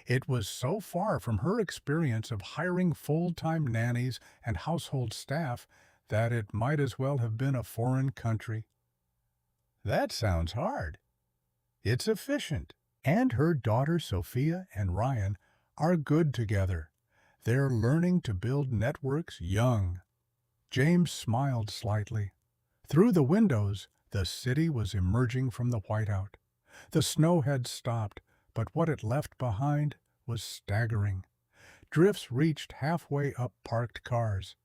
It was so far from her experience of hiring full-time nannies and household staff that it might as well have been a foreign country. That sounds hard. It's efficient. And her daughter Sophia and Ryan are good together. They're learning to build networks young. James smiled slightly. Through the windows, the city was emerging from the whiteout. The snow had stopped, but what it left behind was staggering. Drifts reached halfway up parked cars.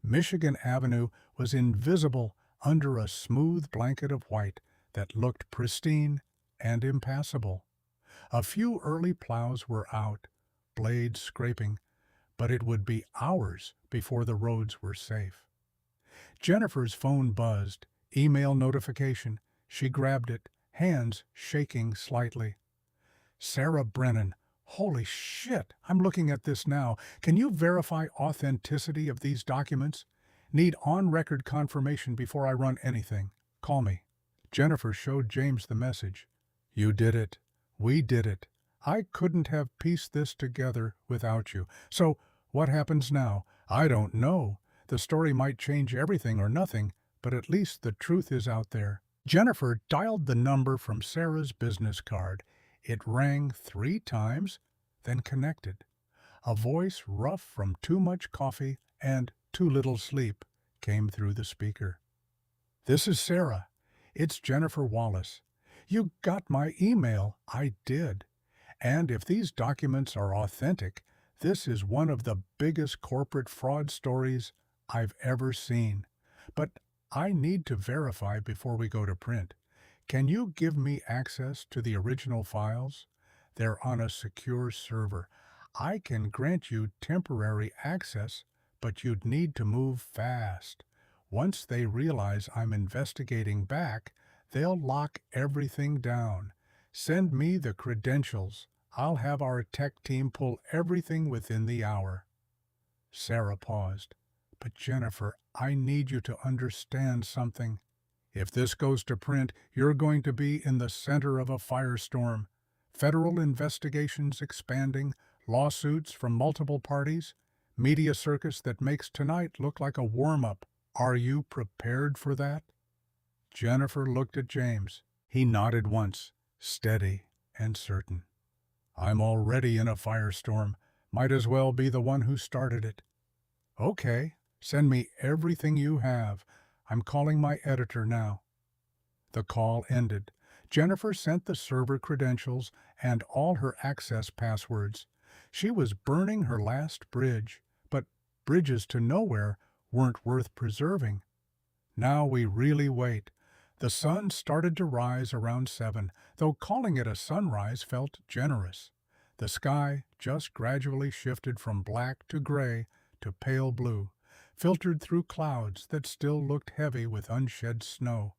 Michigan Avenue was invisible under a smooth blanket of white that looked pristine and impassable. A few early plows were out, blades scraping, but it would be hours before the roads were safe. Jennifer's phone buzzed, email notification. She grabbed it, hands shaking slightly. "Sarah Brennan. Holy shit, I'm looking at this now. Can you verify authenticity of these documents? Need on-record confirmation before I run anything. Call me." Jennifer showed James the message. "You did it. We did it. I couldn't have pieced this together without you. So, what happens now? I don't know. The story might change everything or nothing, but at least the truth is out there." Jennifer dialed the number from Sarah's business card. It rang 3 times, then connected. A voice rough from too much coffee and too little sleep came through the speaker. "This is Sarah. It's Jennifer Wallace. You got my email." "I did. And if these documents are authentic, this is one of the biggest corporate fraud stories I've ever seen. But I need to verify before we go to print. Can you give me access to the original files? They're on a secure server. I can grant you temporary access, but you'd need to move fast. Once they realize I'm investigating back, they'll lock everything down. Send me the credentials. I'll have our tech team pull everything within the hour." Sarah paused. "But Jennifer, I need you to understand something. If this goes to print, you're going to be in the center of a firestorm. Federal investigations expanding, lawsuits from multiple parties, media circus that makes tonight look like a warm-up. Are you prepared for that?" Jennifer looked at James. He nodded once, steady and certain. "I'm already in a firestorm. Might as well be the one who started it." "Okay, send me everything you have. I'm calling my editor now." The call ended. Jennifer sent the server credentials and all her access passwords. She was burning her last bridge, but bridges to nowhere weren't worth preserving. Now we really wait. The sun started to rise around 7, though calling it a sunrise felt generous. The sky just gradually shifted from black to gray to pale blue, filtered through clouds that still looked heavy with unshed snow.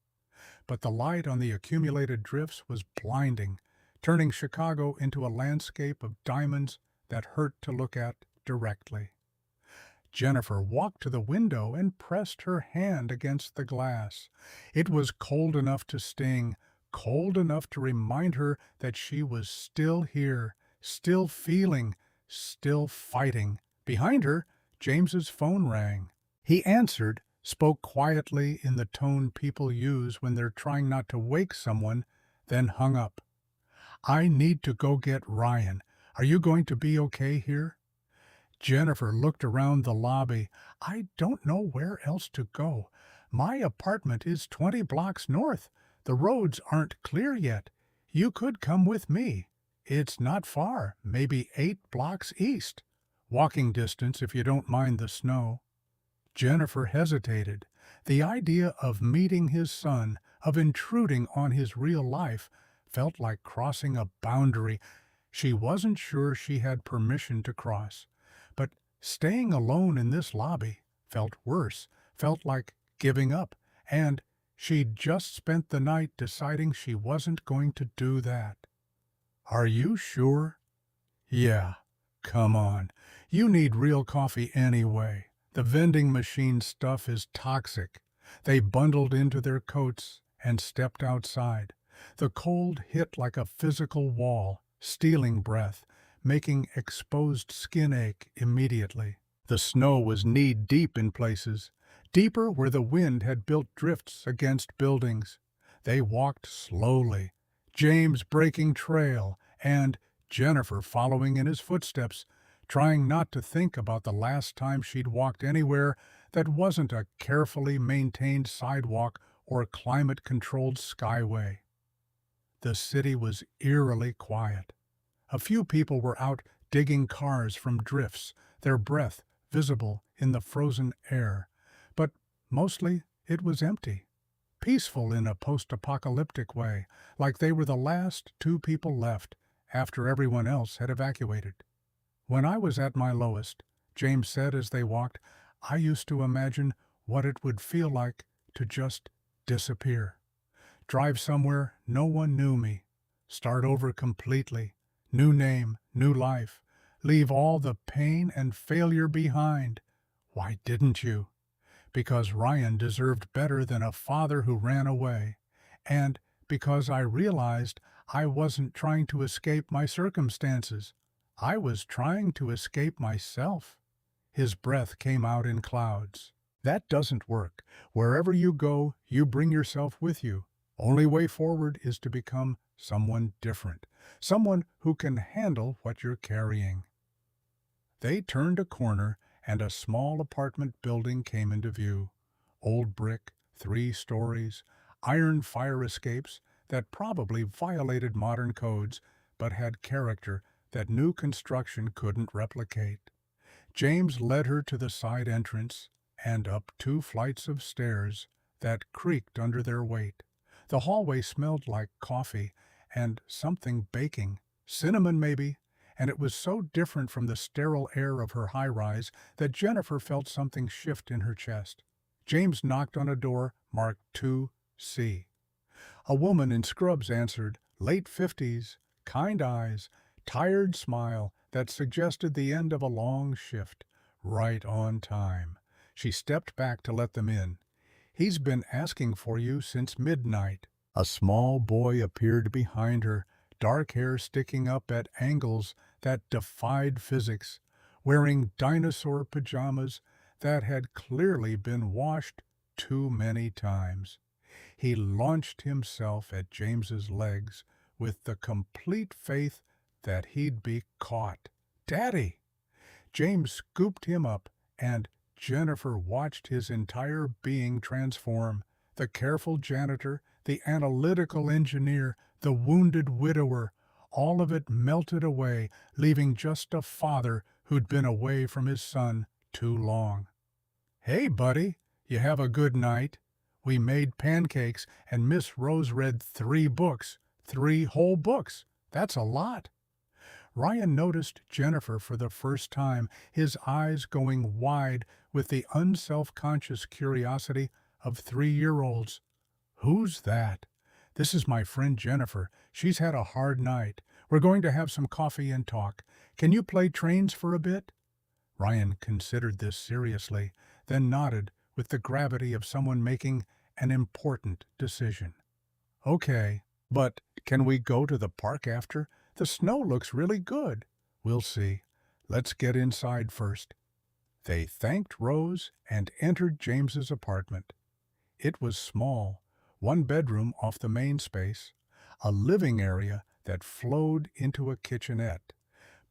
But the light on the accumulated drifts was blinding, turning Chicago into a landscape of diamonds that hurt to look at directly. Jennifer walked to the window and pressed her hand against the glass. It was cold enough to sting, cold enough to remind her that she was still here, still feeling, still fighting. Behind her, James's phone rang. He answered, spoke quietly in the tone people use when they're trying not to wake someone, then hung up. "I need to go get Ryan. Are you going to be okay here?" Jennifer looked around the lobby. "I don't know where else to go. My apartment is 20 blocks north. The roads aren't clear yet. You could come with me. It's not far, maybe 8 blocks east. Walking distance if you don't mind the snow." Jennifer hesitated. The idea of meeting his son, of intruding on his real life, felt like crossing a boundary she wasn't sure she had permission to cross. But staying alone in this lobby felt worse, felt like giving up, and she'd just spent the night deciding she wasn't going to do that. "Are you sure?" "Yeah, come on. You need real coffee anyway. The vending machine stuff is toxic." They bundled into their coats and stepped outside. The cold hit like a physical wall, stealing breath, making exposed skin ache immediately. The snow was knee-deep in places, deeper where the wind had built drifts against buildings. They walked slowly, James breaking trail, and Jennifer following in his footsteps, trying not to think about the last time she'd walked anywhere that wasn't a carefully maintained sidewalk or climate-controlled skyway. The city was eerily quiet. A few people were out digging cars from drifts, their breath visible in the frozen air. But mostly it was empty, peaceful in a post-apocalyptic way, like they were the last 2 people left after everyone else had evacuated. "When I was at my lowest," James said as they walked, "I used to imagine what it would feel like to just disappear. Drive somewhere no one knew me. Start over completely. New name, new life. Leave all the pain and failure behind. Why didn't you?" Because Ryan deserved better than a father who ran away. And because I realized I wasn't trying to escape my circumstances. I was trying to escape myself. His breath came out in clouds. "That doesn't work. Wherever you go, you bring yourself with you. Only way forward is to become someone different, someone who can handle what you're carrying." They turned a corner, and a small apartment building came into view. Old brick, 3 stories, iron fire escapes that probably violated modern codes, but had character that new construction couldn't replicate. James led her to the side entrance and up 2 flights of stairs that creaked under their weight. The hallway smelled like coffee and something baking, cinnamon maybe, and it was so different from the sterile air of her high-rise that Jennifer felt something shift in her chest. James knocked on a door marked 2C. A woman in scrubs answered, late 50s, kind eyes, tired smile that suggested the end of a long shift, right on time. She stepped back to let them in. "He's been asking for you since midnight." A small boy appeared behind her, dark hair sticking up at angles that defied physics, wearing dinosaur pajamas that had clearly been washed too many times. He launched himself at James's legs with the complete faith that he'd be caught. "Daddy!" James scooped him up, and Jennifer watched his entire being transform. The careful janitor, the analytical engineer, the wounded widower, all of it melted away, leaving just a father who'd been away from his son too long. Hey, buddy, you have a good night? We made pancakes, and Miss Rose read 3 books. 3 whole books. That's a lot. Ryan noticed Jennifer for the first time, his eyes going wide with the unself-conscious curiosity of 3-year-olds. Who's that? This is my friend Jennifer. She's had a hard night. We're going to have some coffee and talk. Can you play trains for a bit? Ryan considered this seriously, then nodded with the gravity of someone making an important decision. Okay, but can we go to the park after? The snow looks really good. We'll see. Let's get inside first. They thanked Rose and entered James's apartment. It was small, 1 bedroom off the main space, a living area that flowed into a kitchenette,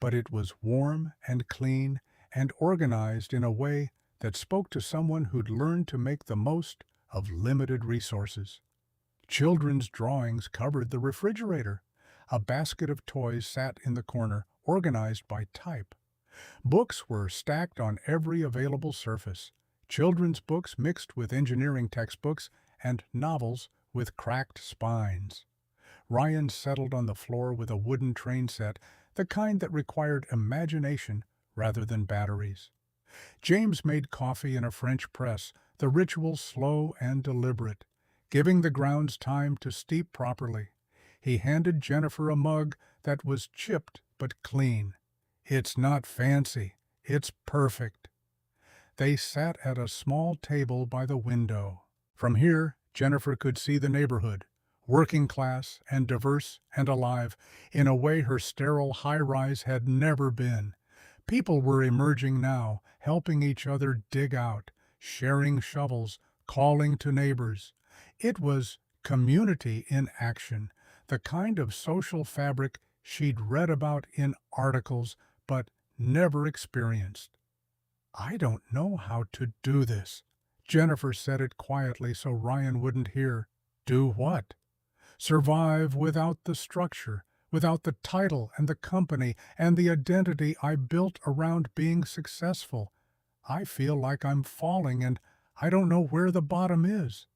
but it was warm and clean and organized in a way that spoke to someone who'd learned to make the most of limited resources. Children's drawings covered the refrigerator. A basket of toys sat in the corner, organized by type. Books were stacked on every available surface. Children's books mixed with engineering textbooks and novels with cracked spines. Ryan settled on the floor with a wooden train set, the kind that required imagination rather than batteries. James made coffee in a French press, the ritual slow and deliberate, giving the grounds time to steep properly. He handed Jennifer a mug that was chipped but clean. It's not fancy, it's perfect. They sat at a small table by the window. From here, Jennifer could see the neighborhood, working class and diverse and alive, in a way her sterile high-rise had never been. People were emerging now, helping each other dig out, sharing shovels, calling to neighbors. It was community in action, the kind of social fabric she'd read about in articles but never experienced. I don't know how to do this. Jennifer said it quietly so Ryan wouldn't hear. Do what? Survive without the structure, without the title and the company and the identity I built around being successful. I feel like I'm falling and I don't know where the bottom is.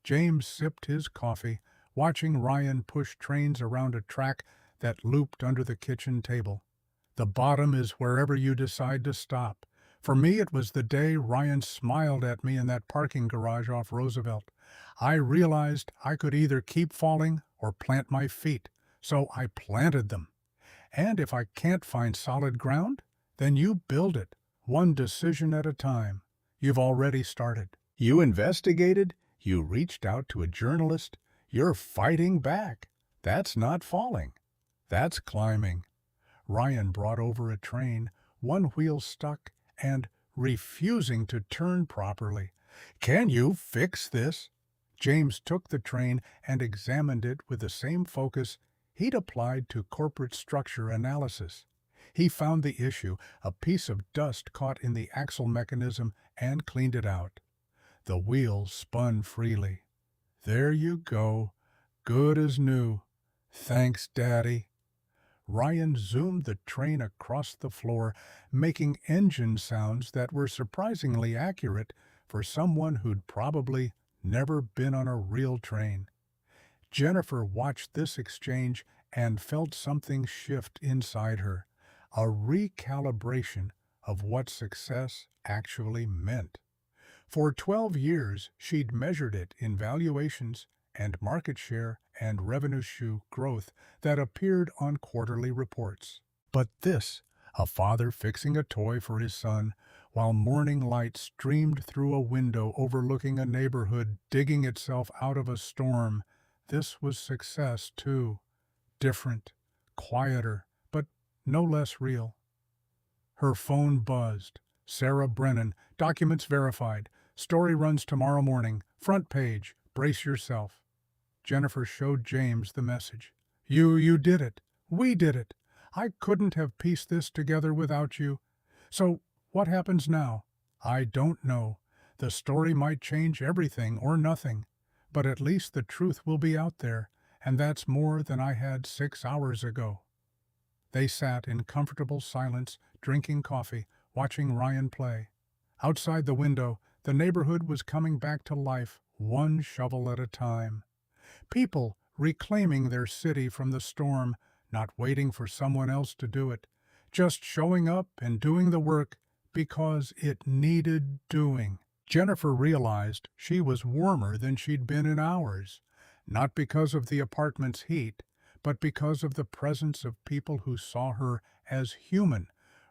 James sipped his coffee, watching Ryan push trains around a track that looped under the kitchen table. The bottom is wherever you decide to stop. For me, it was the day Ryan smiled at me in that parking garage off Roosevelt. I realized I could either keep falling or plant my feet, so I planted them. And if I can't find solid ground, then you build it, one decision at a time. You've already started. You investigated, you reached out to a journalist, you're fighting back. That's not falling. That's climbing. Ryan brought over a train, one wheel stuck, and refusing to turn properly. Can you fix this? James took the train and examined it with the same focus he'd applied to corporate structure analysis. He found the issue, a piece of dust caught in the axle mechanism, and cleaned it out. The wheel spun freely. There you go. Good as new. Thanks, Daddy. Ryan zoomed the train across the floor, making engine sounds that were surprisingly accurate for someone who'd probably never been on a real train. Jennifer watched this exchange and felt something shift inside her, a recalibration of what success actually meant. For 12 years, she'd measured it in valuations and market share and revenue growth that appeared on quarterly reports. But this, a father fixing a toy for his son, while morning light streamed through a window overlooking a neighborhood digging itself out of a storm, this was success too. Different, quieter, but no less real. Her phone buzzed. Sarah Brennan, documents verified. Story runs tomorrow morning. Front page. Brace yourself. Jennifer showed James the message. You did it. We did it. I couldn't have pieced this together without you. So what happens now? I don't know. The story might change everything or nothing, but at least the truth will be out there, and that's more than I had 6 hours ago. They sat in comfortable silence, drinking coffee, watching Ryan play. Outside the window, the neighborhood was coming back to life, one shovel at a time. People reclaiming their city from the storm, not waiting for someone else to do it, just showing up and doing the work because it needed doing. Jennifer realized she was warmer than she'd been in hours, not because of the apartment's heat, but because of the presence of people who saw her as human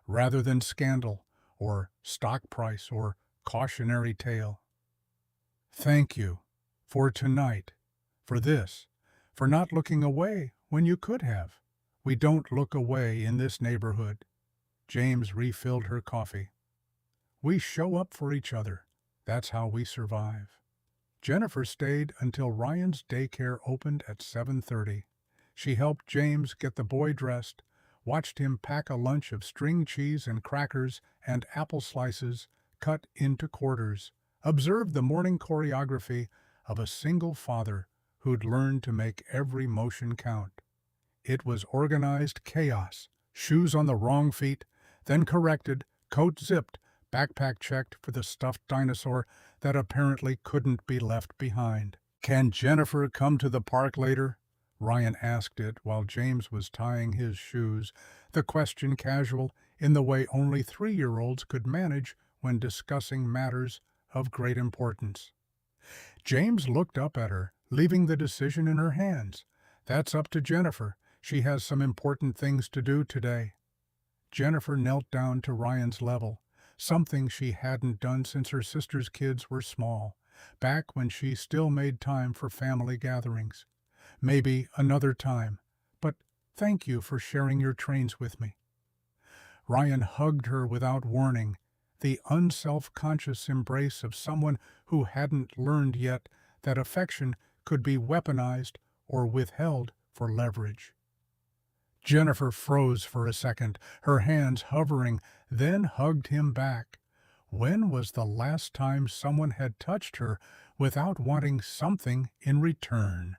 rather than scandal or stock price or cautionary tale. Thank you for tonight, for this, for not looking away when you could have. We don't look away in this neighborhood. James refilled her coffee. We show up for each other. That's how we survive. Jennifer stayed until Ryan's daycare opened at 7:30. She helped James get the boy dressed, watched him pack a lunch of string cheese and crackers and apple slices cut into quarters, observed the morning choreography of a single father who'd learned to make every motion count. It was organized chaos, shoes on the wrong feet, then corrected, coat zipped, backpack checked for the stuffed dinosaur that apparently couldn't be left behind. Can Jennifer come to the park later? Ryan asked it while James was tying his shoes, the question casual in the way only 3-year-olds could manage when discussing matters of great importance. James looked up at her, leaving the decision in her hands. That's up to Jennifer. She has some important things to do today. Jennifer knelt down to Ryan's level, something she hadn't done since her sister's kids were small, back when she still made time for family gatherings. Maybe another time, but thank you for sharing your trains with me. Ryan hugged her without warning, the unself-conscious embrace of someone who hadn't learned yet that affection could be weaponized or withheld for leverage. Jennifer froze for a second, her hands hovering, then hugged him back. When was the last time someone had touched her without wanting something in return?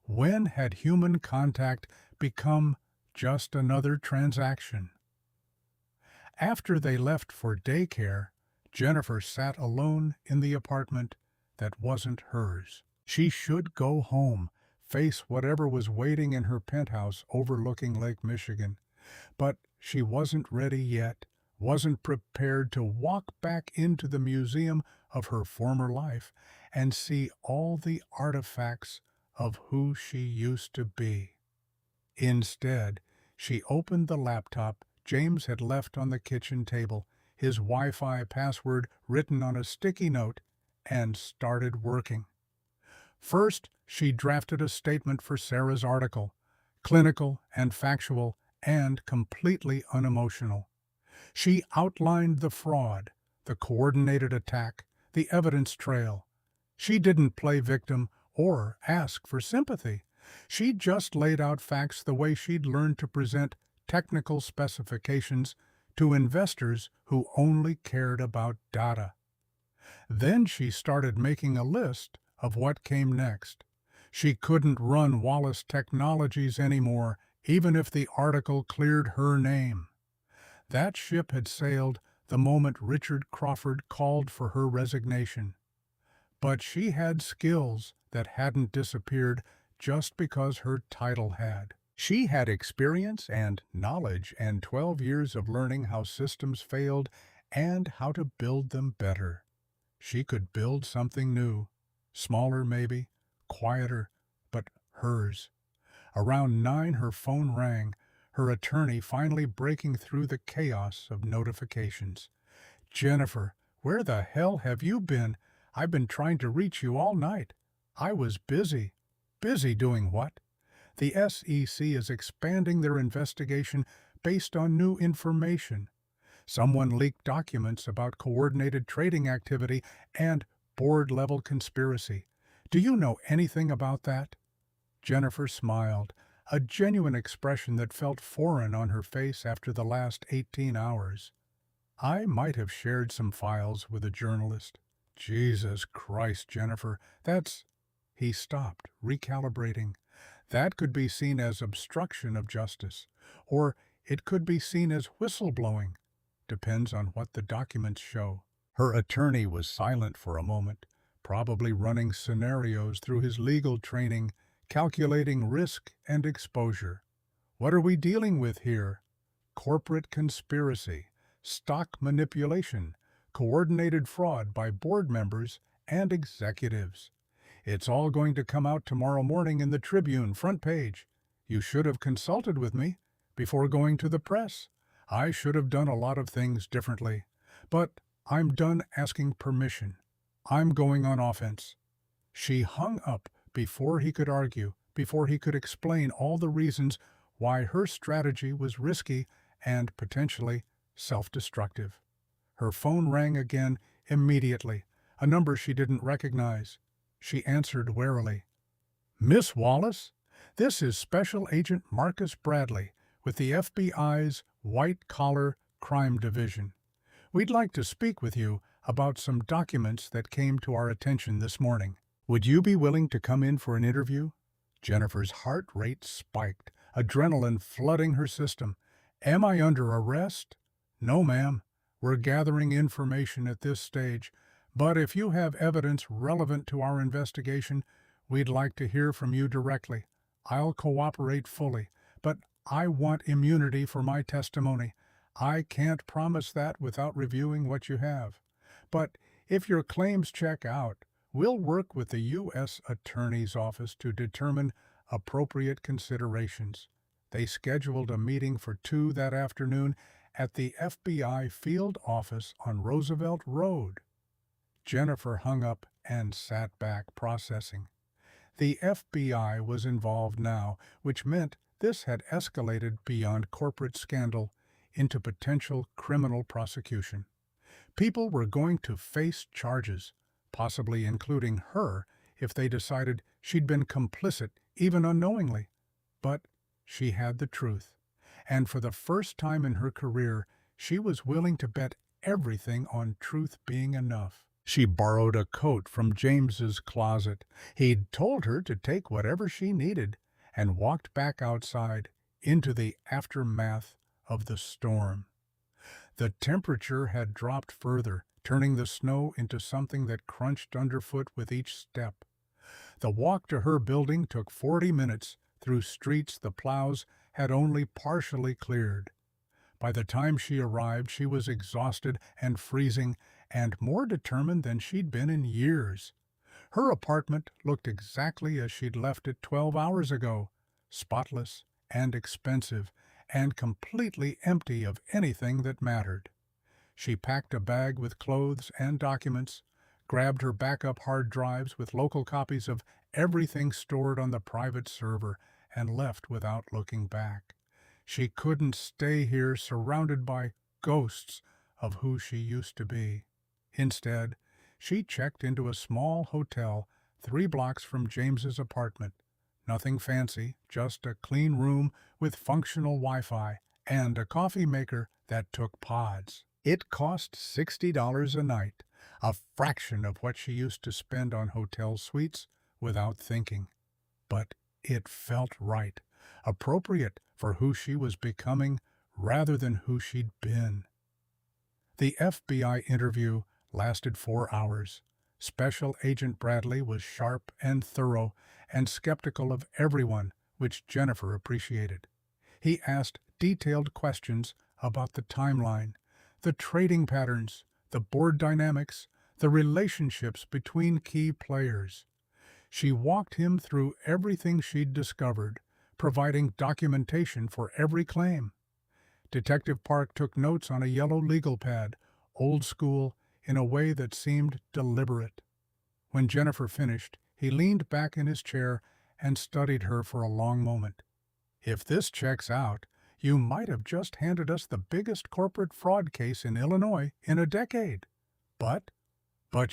When had human contact become just another transaction? After they left for daycare, Jennifer sat alone in the apartment that wasn't hers. She should go home, face whatever was waiting in her penthouse overlooking Lake Michigan. But she wasn't ready yet, wasn't prepared to walk back into the museum of her former life and see all the artifacts of who she used to be. Instead, she opened the laptop James had left on the kitchen table, his Wi-Fi password written on a sticky note, and started working. First, she drafted a statement for Sarah's article, clinical and factual and completely unemotional. She outlined the fraud, the coordinated attack, the evidence trail. She didn't play victim or ask for sympathy. She just laid out facts the way she'd learned to present technical specifications to investors who only cared about data. Then she started making a list of what came next. She couldn't run Wallace Technologies anymore, even if the article cleared her name. That ship had sailed the moment Richard Crawford called for her resignation. But she had skills that hadn't disappeared just because her title had. She had experience and knowledge and 12 years of learning how systems failed and how to build them better. She could build something new, smaller maybe, quieter, but hers. Around 9 her phone rang, her attorney finally breaking through the chaos of notifications. "Jennifer, where the hell have you been? I've been trying to reach you all night." "I was busy." "Busy doing what?" "The SEC is expanding their investigation based on new information. Someone leaked documents about coordinated trading activity and board-level conspiracy. Do you know anything about that?" Jennifer smiled, a genuine expression that felt foreign on her face after the last 18 hours. "I might have shared some files with a journalist." "Jesus Christ, Jennifer, that's—" He stopped, recalibrating. That could be seen as obstruction of justice, or it could be seen as whistleblowing. Depends on what the documents show. Her attorney was silent for a moment, probably running scenarios through his legal training, calculating risk and exposure. What are we dealing with here? Corporate conspiracy, stock manipulation, coordinated fraud by board members and executives. It's all going to come out tomorrow morning in the Tribune front page. You should have consulted with me before going to the press. I should have done a lot of things differently. But I'm done asking permission. I'm going on offense. She hung up before he could argue, before he could explain all the reasons why her strategy was risky and potentially self-destructive. Her phone rang again immediately, a number she didn't recognize. She answered warily. "Miss Wallace, this is Special Agent Marcus Bradley with the FBI's White-Collar Crime Division. We'd like to speak with you about some documents that came to our attention this morning. Would you be willing to come in for an interview?" Jennifer's heart rate spiked, adrenaline flooding her system. "Am I under arrest?" "No, ma'am. We're gathering information at this stage, but if you have evidence relevant to our investigation, we'd like to hear from you directly. I'll cooperate fully, but I want immunity for my testimony. I can't promise that without reviewing what you have. But if your claims check out, we'll work with the U.S. Attorney's Office to determine appropriate considerations." They scheduled a meeting for 2 that afternoon at the FBI field office on Roosevelt Road. Jennifer hung up and sat back, processing. The FBI was involved now, which meant this had escalated beyond corporate scandal into potential criminal prosecution. People were going to face charges, possibly including her if they decided she'd been complicit, even unknowingly. But she had the truth, and for the first time in her career, she was willing to bet everything on truth being enough. She borrowed a coat from James's closet. He'd told her to take whatever she needed, and walked back outside into the aftermath of the storm. The temperature had dropped further, turning the snow into something that crunched underfoot with each step. The walk to her building took 40 minutes through streets the plows had only partially cleared. By the time she arrived, she was exhausted and freezing, and more determined than she'd been in years. Her apartment looked exactly as she'd left it 12 hours ago, spotless and expensive, and completely empty of anything that mattered. She packed a bag with clothes and documents, grabbed her backup hard drives with local copies of everything stored on the private server, and left without looking back. She couldn't stay here surrounded by ghosts of who she used to be. Instead, she checked into a small hotel 3 blocks from James's apartment. Nothing fancy, just a clean room with functional Wi-Fi and a coffee maker that took pods. It cost $60 a night, a fraction of what she used to spend on hotel suites without thinking. But it felt right, appropriate for who she was becoming rather than who she'd been. The FBI interview lasted 4 hours. Special Agent Bradley was sharp and thorough and skeptical of everyone, which Jennifer appreciated. He asked detailed questions about the timeline, the trading patterns, the board dynamics, the relationships between key players. She walked him through everything she'd discovered, providing documentation for every claim. Detective Park took notes on a yellow legal pad, old school, in a way that seemed deliberate. When Jennifer finished, he leaned back in his chair and studied her for a long moment. "If this checks out, you might have just handed us the biggest corporate fraud case in Illinois in a decade. But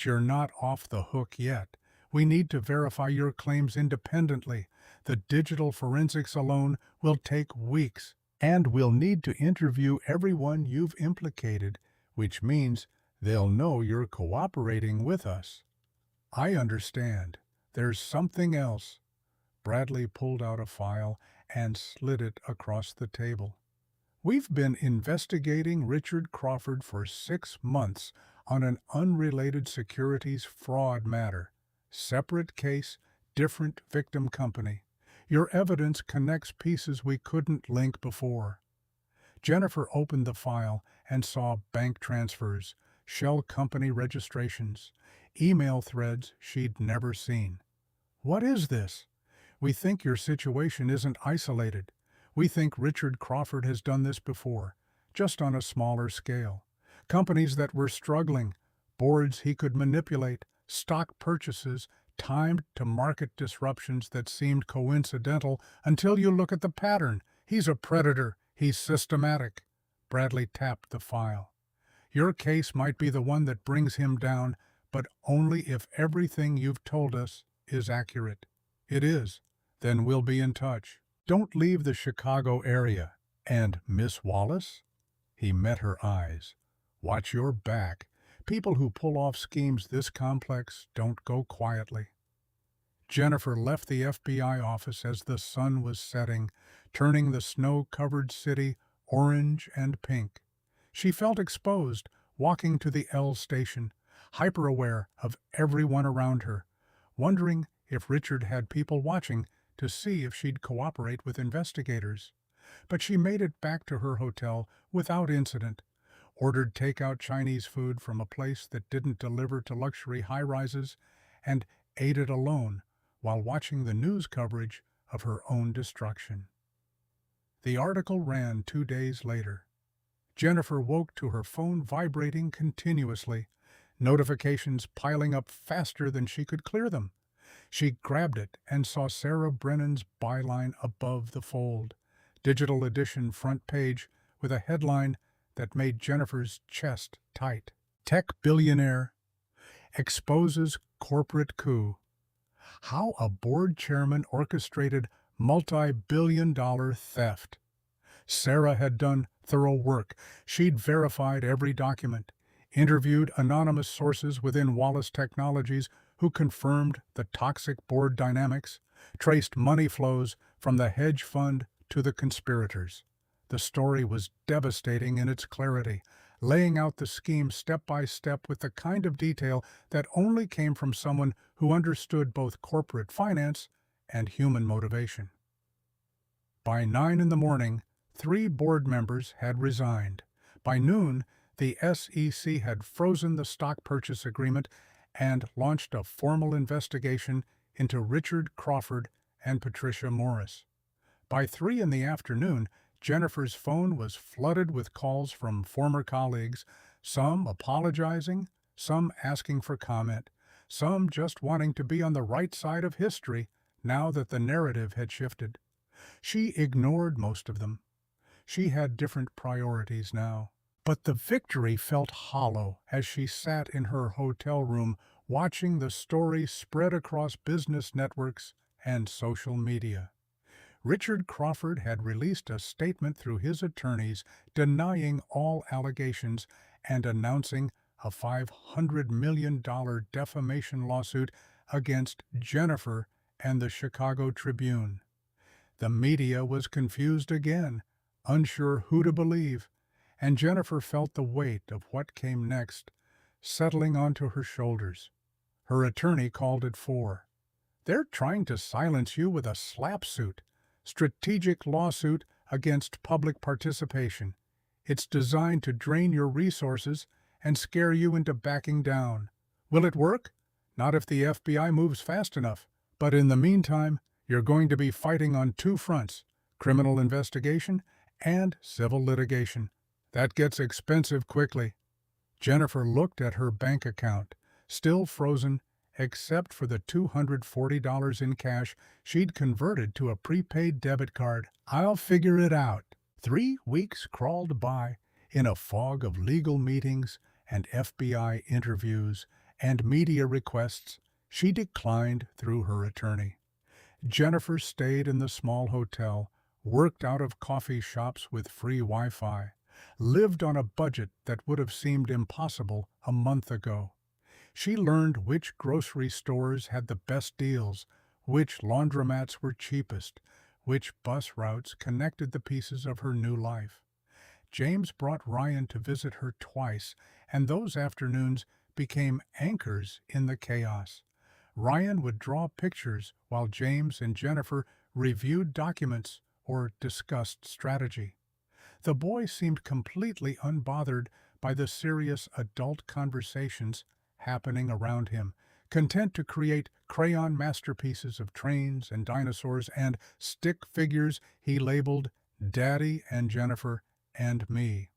you're not off the hook yet. We need to verify your claims independently. The digital forensics alone will take weeks, and we'll need to interview everyone you've implicated, which means they'll know you're cooperating with us." "I understand. There's something else." Bradley pulled out a file and slid it across the table. "We've been investigating Richard Crawford for 6 months. on an unrelated securities fraud matter. Separate case, different victim company. Your evidence connects pieces we couldn't link before. Jennifer opened the file and saw bank transfers, shell company registrations, email threads she'd never seen. What is this? We think your situation isn't isolated. We think Richard Crawford has done this before, just on a smaller scale. Companies that were struggling, boards he could manipulate, stock purchases, timed to market disruptions that seemed coincidental until you look at the pattern. He's a predator. He's systematic. Bradley tapped the file. Your case might be the one that brings him down, but only if everything you've told us is accurate. It is. Then we'll be in touch. Don't leave the Chicago area. And Miss Wallace? He met her eyes. Watch your back. People who pull off schemes this complex don't go quietly. Jennifer left the FBI office as the sun was setting, turning the snow-covered city orange and pink. She felt exposed, walking to the L station, hyper-aware of everyone around her, wondering if Richard had people watching to see if she'd cooperate with investigators. But she made it back to her hotel without incident, ordered takeout Chinese food from a place that didn't deliver to luxury high-rises, and ate it alone while watching the news coverage of her own destruction. The article ran 2 days later. Jennifer woke to her phone vibrating continuously, notifications piling up faster than she could clear them. She grabbed it and saw Sarah Brennan's byline above the fold, digital edition front page with a headline that made Jennifer's chest tight. Tech billionaire exposes corporate coup. How a board chairman orchestrated multi-billion-dollar theft. Sarah had done thorough work. She'd verified every document, interviewed anonymous sources within Wallace Technologies who confirmed the toxic board dynamics, traced money flows from the hedge fund to the conspirators. The story was devastating in its clarity, laying out the scheme step by step with the kind of detail that only came from someone who understood both corporate finance and human motivation. By 9 in the morning, 3 board members had resigned. By noon, the SEC had frozen the stock purchase agreement and launched a formal investigation into Richard Crawford and Patricia Morris. By 3 in the afternoon, Jennifer's phone was flooded with calls from former colleagues, some apologizing, some asking for comment, some just wanting to be on the right side of history now that the narrative had shifted. She ignored most of them. She had different priorities now. But the victory felt hollow as she sat in her hotel room watching the story spread across business networks and social media. Richard Crawford had released a statement through his attorneys denying all allegations and announcing a $500 million defamation lawsuit against Jennifer and the Chicago Tribune. The media was confused again, unsure who to believe, and Jennifer felt the weight of what came next settling onto her shoulders. Her attorney called it 4. They're trying to silence you with a slap suit. Strategic lawsuit against public participation. It's designed to drain your resources and scare you into backing down. Will it work? Not if the FBI moves fast enough. But in the meantime, you're going to be fighting on 2 fronts, criminal investigation and civil litigation. That gets expensive quickly. Jennifer looked at her bank account, still frozen except for the $240 in cash she'd converted to a prepaid debit card. I'll figure it out. 3 weeks crawled by in a fog of legal meetings and FBI interviews and media requests she declined through her attorney. Jennifer stayed in the small hotel, worked out of coffee shops with free Wi-Fi, lived on a budget that would have seemed impossible a month ago. She learned which grocery stores had the best deals, which laundromats were cheapest, which bus routes connected the pieces of her new life. James brought Ryan to visit her twice, and those afternoons became anchors in the chaos. Ryan would draw pictures while James and Jennifer reviewed documents or discussed strategy. The boy seemed completely unbothered by the serious adult conversations happening around him, content to create crayon masterpieces of trains and dinosaurs and stick figures he labeled Daddy and Jennifer and me.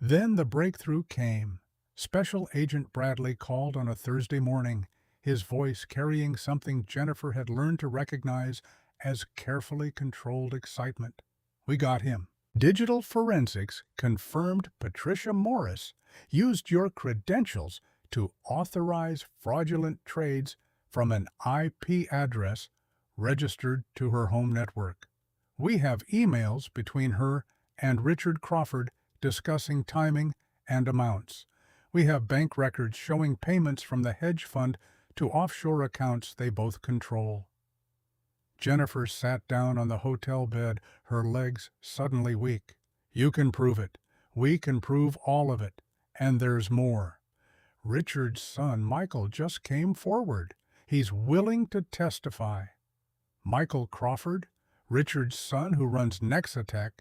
Then the breakthrough came. Special Agent Bradley called on a Thursday morning, his voice carrying something Jennifer had learned to recognize as carefully controlled excitement. "We got him. Digital forensics confirmed Patricia Morris used your credentials to authorize fraudulent trades from an IP address registered to her home network. We have emails between her and Richard Crawford discussing timing and amounts. We have bank records showing payments from the hedge fund to offshore accounts they both control." Jennifer sat down on the hotel bed, her legs suddenly weak. "You can prove it. We can prove all of it. And there's more. Richard's son, Michael, just came forward. He's willing to testify." Michael Crawford? Richard's son who runs Nexatech?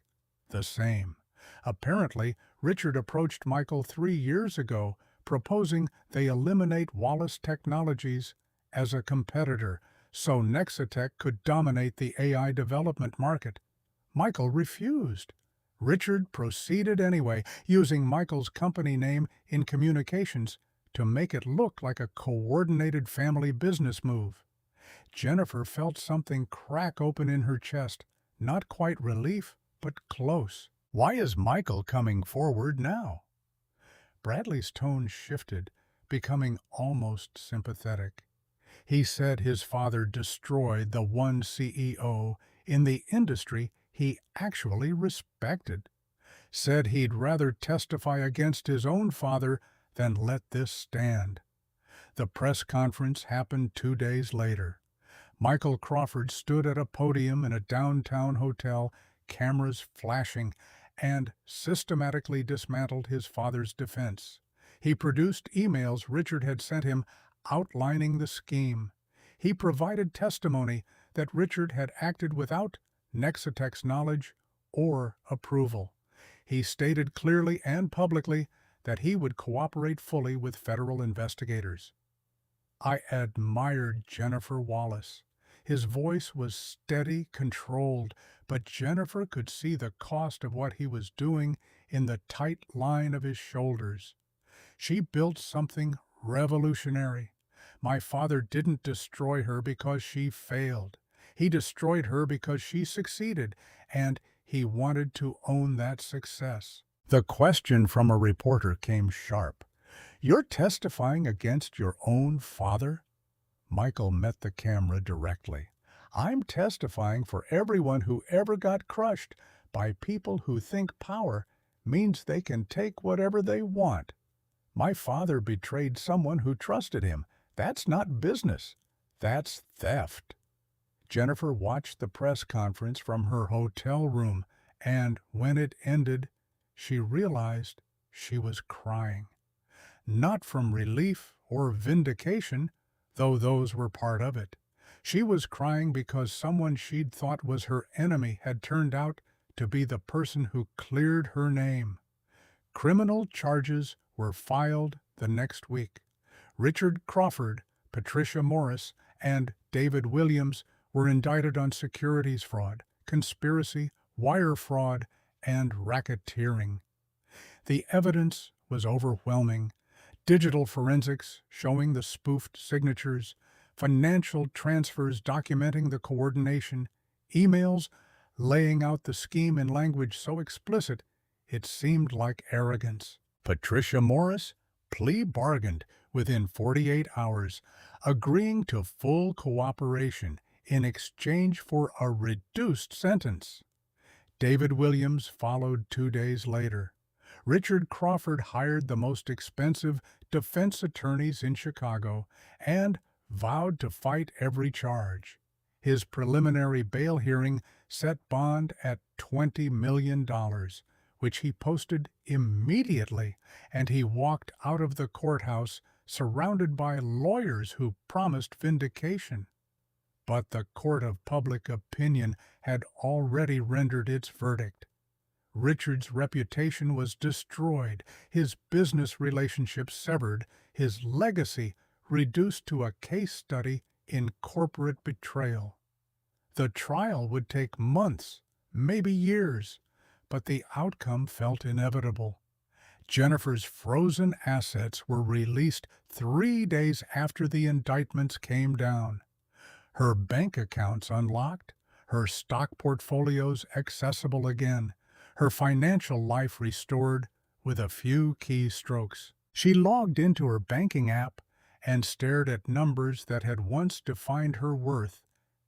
The same. Apparently, Richard approached Michael 3 years ago, proposing they eliminate Wallace Technologies as a competitor so Nexatech could dominate the AI development market. Michael refused. Richard proceeded anyway, using Michael's company name in communications to make it look like a coordinated family business move. Jennifer felt something crack open in her chest, not quite relief, but close. Why is Michael coming forward now? Bradley's tone shifted, becoming almost sympathetic. He said his father destroyed the one CEO in the industry he actually respected. Said he'd rather testify against his own father than let this stand. The press conference happened 2 days later. Michael Crawford stood at a podium in a downtown hotel, cameras flashing, and systematically dismantled his father's defense. He produced emails Richard had sent him outlining the scheme. He provided testimony that Richard had acted without Nexatech's knowledge or approval. He stated clearly and publicly that he would cooperate fully with federal investigators. I admired Jennifer Wallace. His voice was steady, controlled, but Jennifer could see the cost of what he was doing in the tight line of his shoulders. She built something revolutionary. My father didn't destroy her because she failed. He destroyed her because she succeeded, and he wanted to own that success. The question from a reporter came sharp. "You're testifying against your own father?" Michael met the camera directly. "I'm testifying for everyone who ever got crushed by people who think power means they can take whatever they want. My father betrayed someone who trusted him. That's not business. That's theft." Jennifer watched the press conference from her hotel room, and when it ended, she realized she was crying. Not from relief or vindication, though those were part of it. She was crying because someone she'd thought was her enemy had turned out to be the person who cleared her name. Criminal charges were filed the next week. Richard Crawford, Patricia Morris, and David Williams were indicted on securities fraud, conspiracy, wire fraud, and racketeering. The evidence was overwhelming. Digital forensics showing the spoofed signatures, financial transfers documenting the coordination, emails laying out the scheme in language so explicit it seemed like arrogance. Patricia Morris plea bargained within 48 hours, agreeing to full cooperation in exchange for a reduced sentence. David Williams followed 2 days later. Richard Crawford hired the most expensive defense attorneys in Chicago and vowed to fight every charge. His preliminary bail hearing set bond at $20 million, which he posted immediately, and he walked out of the courthouse surrounded by lawyers who promised vindication. But the court of public opinion had already rendered its verdict. Richard's reputation was destroyed, his business relationships severed, his legacy reduced to a case study in corporate betrayal. The trial would take months, maybe years, but the outcome felt inevitable. Jennifer's frozen assets were released 3 days after the indictments came down. Her bank accounts unlocked, her stock portfolios accessible again, her financial life restored with a few keystrokes. She logged into her banking app and stared at numbers that had once defined her worth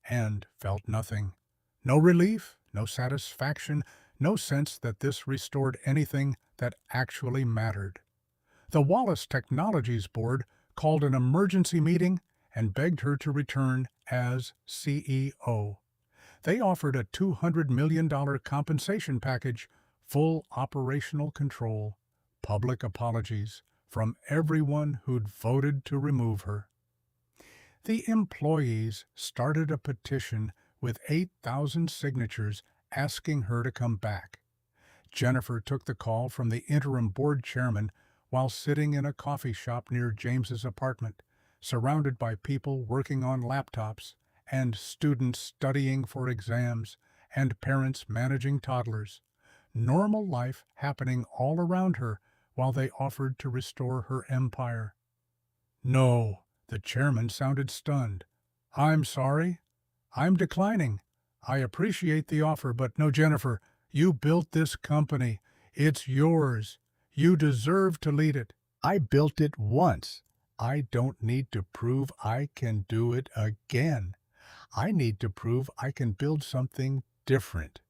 and felt nothing. No relief, no satisfaction, no sense that this restored anything that actually mattered. The Wallace Technologies Board called an emergency meeting and begged her to return as CEO. They offered a $200 million compensation package, full operational control, public apologies from everyone who'd voted to remove her. The employees started a petition with 8,000 signatures asking her to come back. Jennifer took the call from the interim board chairman while sitting in a coffee shop near James's apartment, surrounded by people working on laptops and students studying for exams and parents managing toddlers. Normal life happening all around her while they offered to restore her empire. No, the chairman sounded stunned. I'm sorry. I'm declining. I appreciate the offer, but no, Jennifer, you built this company. It's yours. You deserve to lead it. I built it once. I don't need to prove I can do it again. I need to prove I can build something different.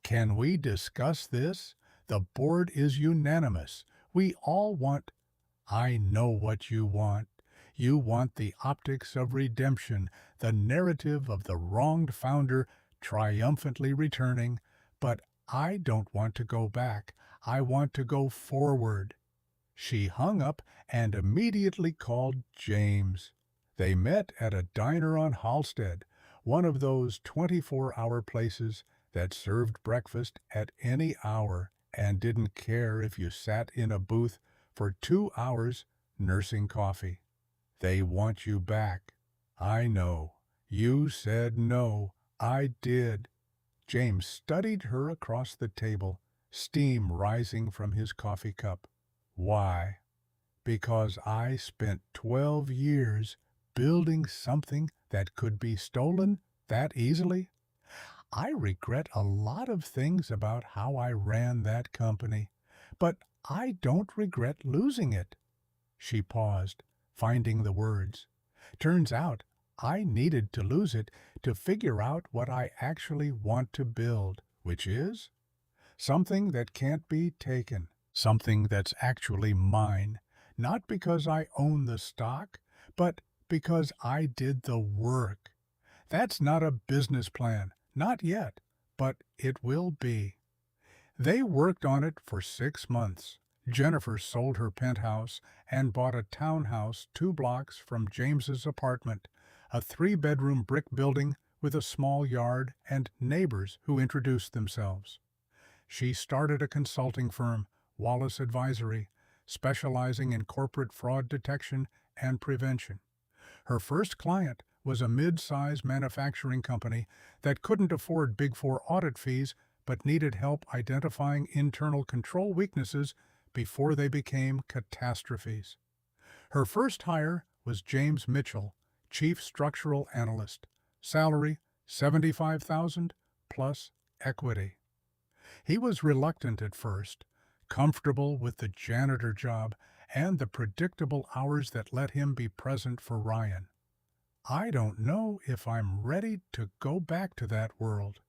Can we discuss this? The board is unanimous. We all want. I know what you want. You want the optics of redemption, the narrative of the wronged founder triumphantly returning, but I don't want to go back. I want to go forward. She hung up and immediately called James. They met at a diner on Halstead, one of those 24-hour places that served breakfast at any hour and didn't care if you sat in a booth for 2 hours nursing coffee. They want you back. I know. You said no. I did. James studied her across the table, steam rising from his coffee cup. Why? Because I spent 12 years building something that could be stolen that easily. I regret a lot of things about how I ran that company, but I don't regret losing it. She paused, finding the words. Turns out I needed to lose it to figure out what I actually want to build, which is something that can't be taken, something that's actually mine, not because I own the stock, but because I did the work. That's not a business plan, not yet, but it will be. They worked on it for 6 months. Jennifer sold her penthouse and bought a townhouse 2 blocks from James's apartment, a 3-bedroom brick building with a small yard and neighbors who introduced themselves. She started a consulting firm, Wallace Advisory, specializing in corporate fraud detection and prevention. Her first client was a mid-size manufacturing company that couldn't afford Big Four audit fees but needed help identifying internal control weaknesses before they became catastrophes. Her first hire was James Mitchell, Chief Structural Analyst, salary $75,000 plus equity. He was reluctant at first, comfortable with the janitor job and the predictable hours that let him be present for Ryan. I don't know if I'm ready to go back to that world.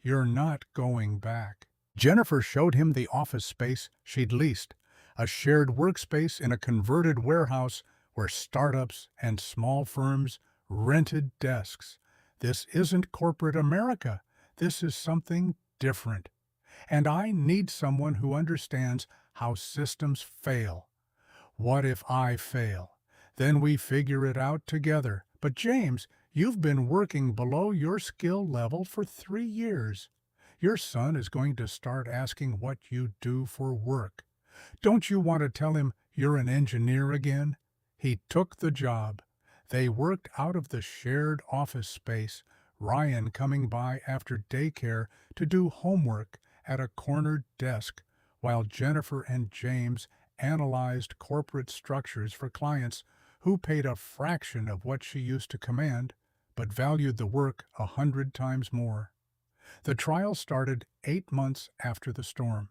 You're not going back. Jennifer showed him the office space she'd leased, a shared workspace in a converted warehouse where startups and small firms rented desks. This isn't corporate America. This is something different. And I need someone who understands how systems fail. What if I fail? Then we figure it out together. But James, you've been working below your skill level for 3 years. Your son is going to start asking what you do for work. Don't you want to tell him you're an engineer again? He took the job. They worked out of the shared office space, Ryan coming by after daycare to do homework at a corner desk, while Jennifer and James analyzed corporate structures for clients who paid a fraction of what she used to command, but valued the work 100 times more. The trial started 8 months after the storm.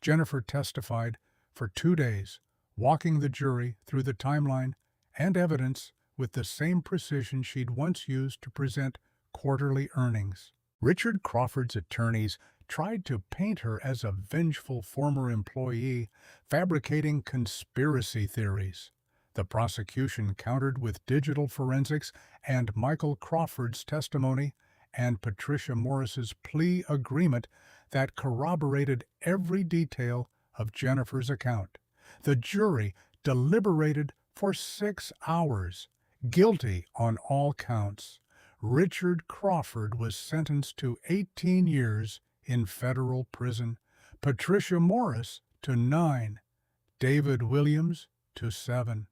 Jennifer testified for 2 days, walking the jury through the timeline and evidence with the same precision she'd once used to present quarterly earnings. Richard Crawford's attorneys tried to paint her as a vengeful former employee, fabricating conspiracy theories. The prosecution countered with digital forensics and Michael Crawford's testimony and Patricia Morris's plea agreement that corroborated every detail of Jennifer's account. The jury deliberated for 6 hours, guilty on all counts. Richard Crawford was sentenced to 18 years in federal prison, Patricia Morris to 9, David Williams to 7.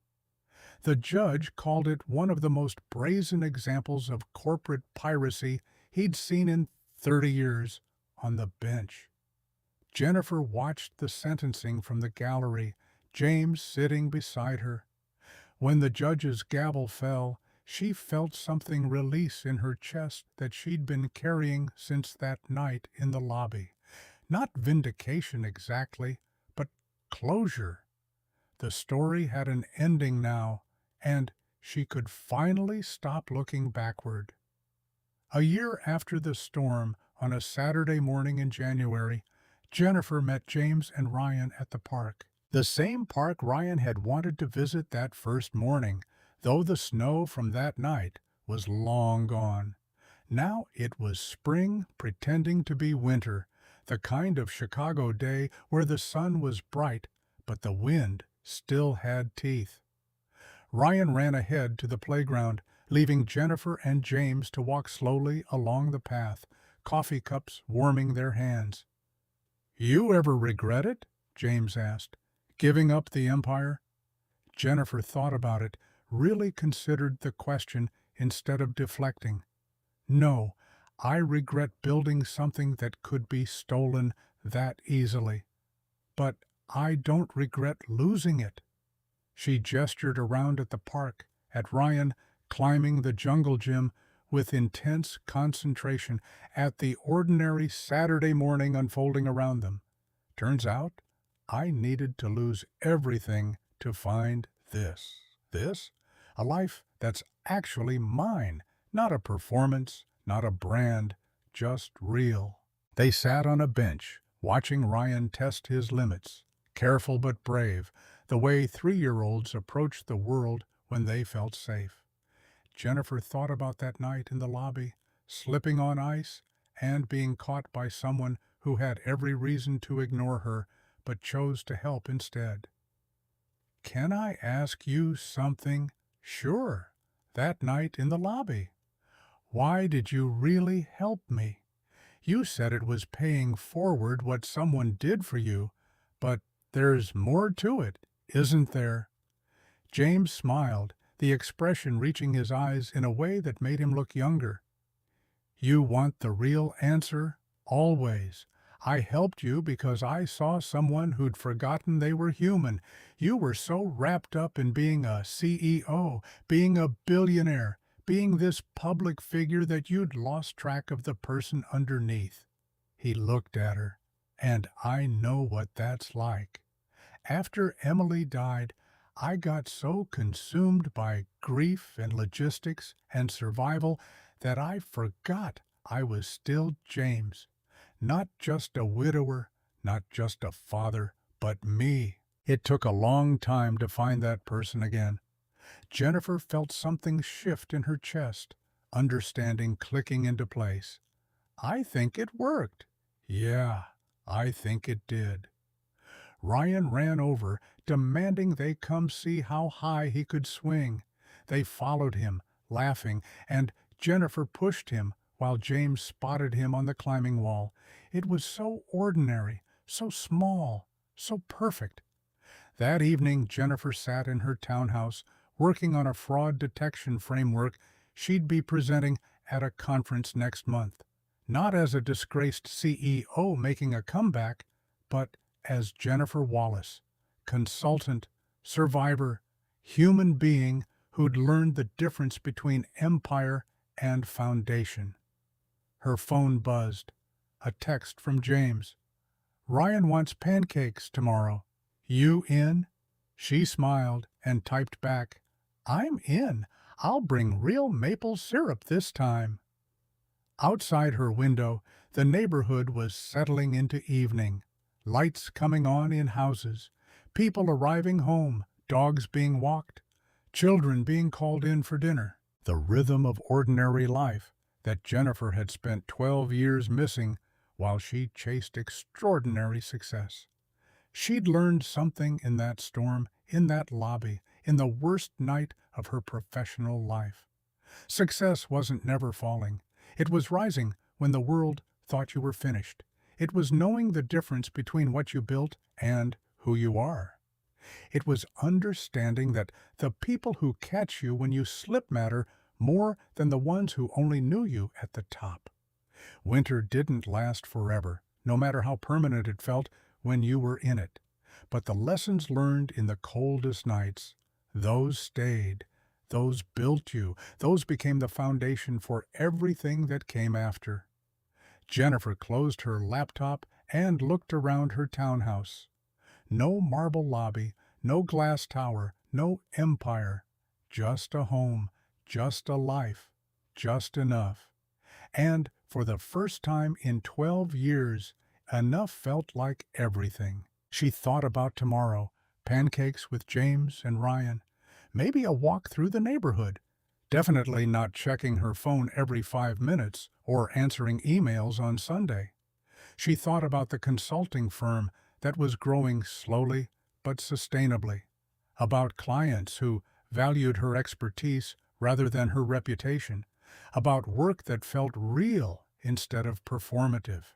The judge called it one of the most brazen examples of corporate piracy he'd seen in 30 years on the bench. Jennifer watched the sentencing from the gallery, James sitting beside her. When the judge's gavel fell, she felt something release in her chest that she'd been carrying since that night in the lobby. Not vindication exactly, but closure. The story had an ending now, and she could finally stop looking backward. A year after the storm, on a Saturday morning in January, Jennifer met James and Ryan at the park. The same park Ryan had wanted to visit that first morning, though the snow from that night was long gone. Now it was spring pretending to be winter, the kind of Chicago day where the sun was bright, but the wind still had teeth. Ryan ran ahead to the playground, leaving Jennifer and James to walk slowly along the path, coffee cups warming their hands. "You ever regret it?" James asked. "Giving up the empire?" Jennifer thought about it, really considered the question instead of deflecting. "No, I regret building something that could be stolen that easily. But I don't regret losing it." She gestured around at the park, at Ryan climbing the jungle gym with intense concentration, at the ordinary Saturday morning unfolding around them. Turns out, I needed to lose everything to find this. This? A life that's actually mine, not a performance, not a brand, just real. They sat on a bench, watching Ryan test his limits, careful but brave, the way 3-year-olds approach the world when they felt safe. Jennifer thought about that night in the lobby, slipping on ice and being caught by someone who had every reason to ignore her but chose to help instead. "Can I ask you something?" "Sure." "That night in the lobby. Why did you really help me? You said it was paying forward what someone did for you, but there's more to it, isn't there?" James smiled, the expression reaching his eyes in a way that made him look younger. "You want the real answer? Always. I helped you because I saw someone who'd forgotten they were human. You were so wrapped up in being a CEO, being a billionaire, being this public figure that you'd lost track of the person underneath." He looked at her. "And I know what that's like. After Emily died, I got so consumed by grief and logistics and survival that I forgot I was still James. Not just a widower, not just a father, but me." It took a long time to find that person again. Jennifer felt something shift in her chest, understanding clicking into place. "I think it worked." "Yeah, I think it did. Ryan ran over, demanding they come see how high he could swing. They followed him, laughing, and Jennifer pushed him while James spotted him on the climbing wall. It was so ordinary, so small, so perfect. That evening, Jennifer sat in her townhouse, working on a fraud detection framework she'd be presenting at a conference next month. Not as a disgraced CEO making a comeback, but as Jennifer Wallace, consultant, survivor, human being who'd learned the difference between empire and foundation. Her phone buzzed. A text from James. "Ryan wants pancakes tomorrow. You in?" She smiled and typed back, "I'm in. I'll bring real maple syrup this time." Outside her window, the neighborhood was settling into evening. Lights coming on in houses, people arriving home, dogs being walked, children being called in for dinner. The rhythm of ordinary life that Jennifer had spent 12 years missing while she chased extraordinary success. She'd learned something in that storm, in that lobby, in the worst night of her professional life. Success wasn't never falling. It was rising when the world thought you were finished. It was knowing the difference between what you built and who you are. It was understanding that the people who catch you when you slip matter more than the ones who only knew you at the top. Winter didn't last forever, no matter how permanent it felt when you were in it. But the lessons learned in the coldest nights, those stayed. Those built you. Those became the foundation for everything that came after. Jennifer closed her laptop and looked around her townhouse. No marble lobby, no glass tower, no empire. Just a home, just a life, just enough. And for the first time in 12 years, enough felt like everything. She thought about tomorrow, pancakes with James and Ryan, maybe a walk through the neighborhood. Definitely not checking her phone every 5 minutes or answering emails on Sunday. She thought about the consulting firm that was growing slowly but sustainably, about clients who valued her expertise rather than her reputation, about work that felt real instead of performative.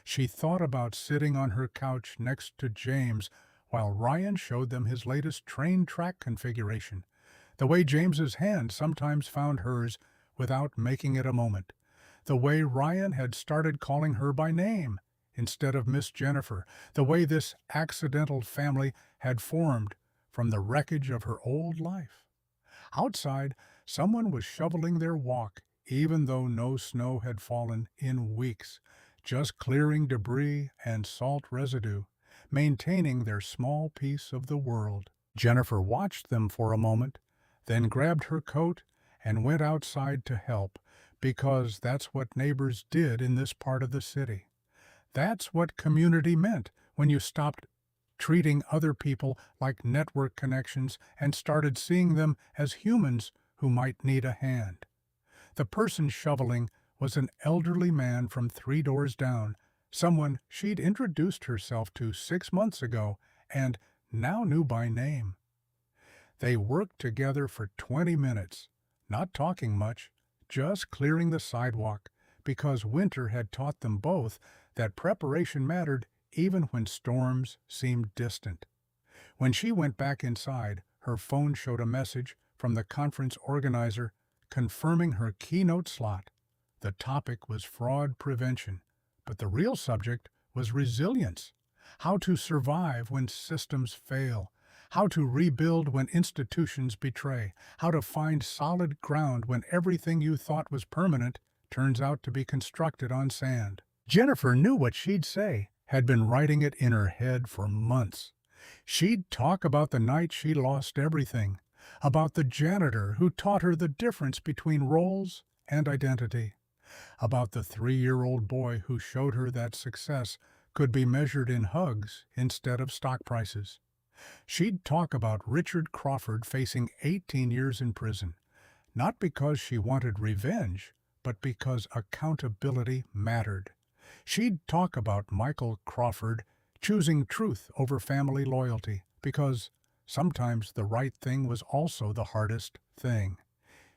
She thought about sitting on her couch next to James while Ryan showed them his latest train track configuration, the way James's hand sometimes found hers without making it a moment, the way Ryan had started calling her by name instead of Miss Jennifer, the way this accidental family had formed from the wreckage of her old life. Outside, someone was shoveling their walk, even though no snow had fallen in weeks, just clearing debris and salt residue, maintaining their small piece of the world. Jennifer watched them for a moment, then grabbed her coat and went outside to help, because that's what neighbors did in this part of the city. That's what community meant when you stopped treating other people like network connections and started seeing them as humans who might need a hand. The person shoveling was an elderly man from 3 doors down, someone she'd introduced herself to 6 months ago and now knew by name. They worked together for 20 minutes, not talking much, just clearing the sidewalk, because winter had taught them both that preparation mattered even when storms seemed distant. When she went back inside, her phone showed a message from the conference organizer confirming her keynote slot. The topic was fraud prevention, but the real subject was resilience, how to survive when systems fail, how to rebuild when institutions betray, how to find solid ground when everything you thought was permanent turns out to be constructed on sand. Jennifer knew what she'd say, had been writing it in her head for months. She'd talk about the night she lost everything, about the janitor who taught her the difference between roles and identity, about the 3-year-old boy who showed her that success could be measured in hugs instead of stock prices. She'd talk about Richard Crawford facing 18 years in prison, not because she wanted revenge, but because accountability mattered. She'd talk about Michael Crawford choosing truth over family loyalty because sometimes the right thing was also the hardest thing.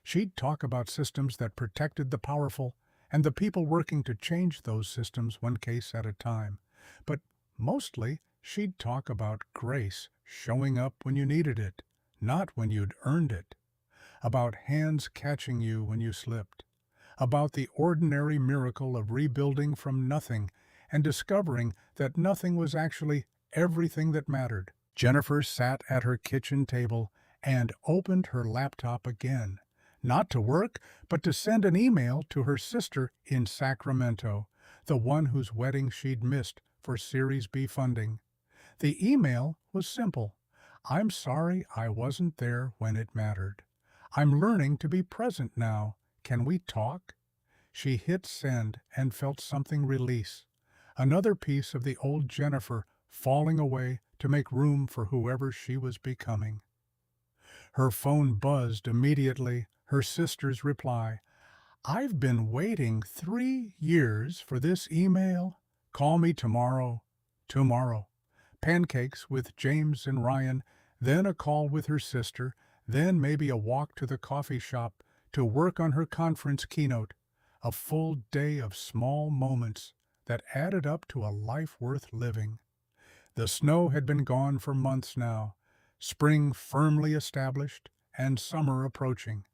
She'd talk about systems that protected the powerful and the people working to change those systems one case at a time. But mostly, she'd talk about grace showing up when you needed it, not when you'd earned it. About hands catching you when you slipped. About the ordinary miracle of rebuilding from nothing and discovering that nothing was actually everything that mattered. Jennifer sat at her kitchen table and opened her laptop again, not to work, but to send an email to her sister in Sacramento, the one whose wedding she'd missed for Series B funding. The email was simple. I'm sorry I wasn't there when it mattered. I'm learning to be present now. Can we talk? She hit send and felt something release. Another piece of the old Jennifer falling away to make room for whoever she was becoming. Her phone buzzed immediately, her sister's reply. I've been waiting 3 years for this email. Call me tomorrow. Tomorrow. Pancakes with James and Ryan, then a call with her sister, then maybe a walk to the coffee shop to work on her conference keynote. A full day of small moments that added up to a life worth living. The snow had been gone for months now, spring firmly established and summer approaching.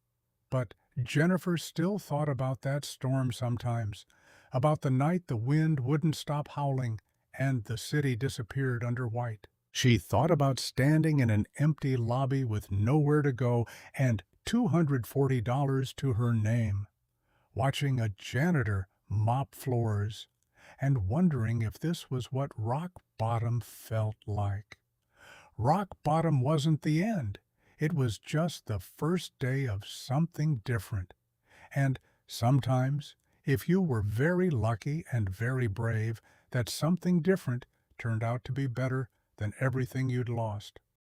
But Jennifer still thought about that storm sometimes, about the night the wind wouldn't stop howling and the city disappeared under white. She thought about standing in an empty lobby with nowhere to go and $240 to her name, watching a janitor mop floors, and wondering if this was what rock bottom felt like. Rock bottom wasn't the end. It was just the first day of something different. And sometimes, if you were very lucky and very brave, that something different turned out to be better than everything you'd lost.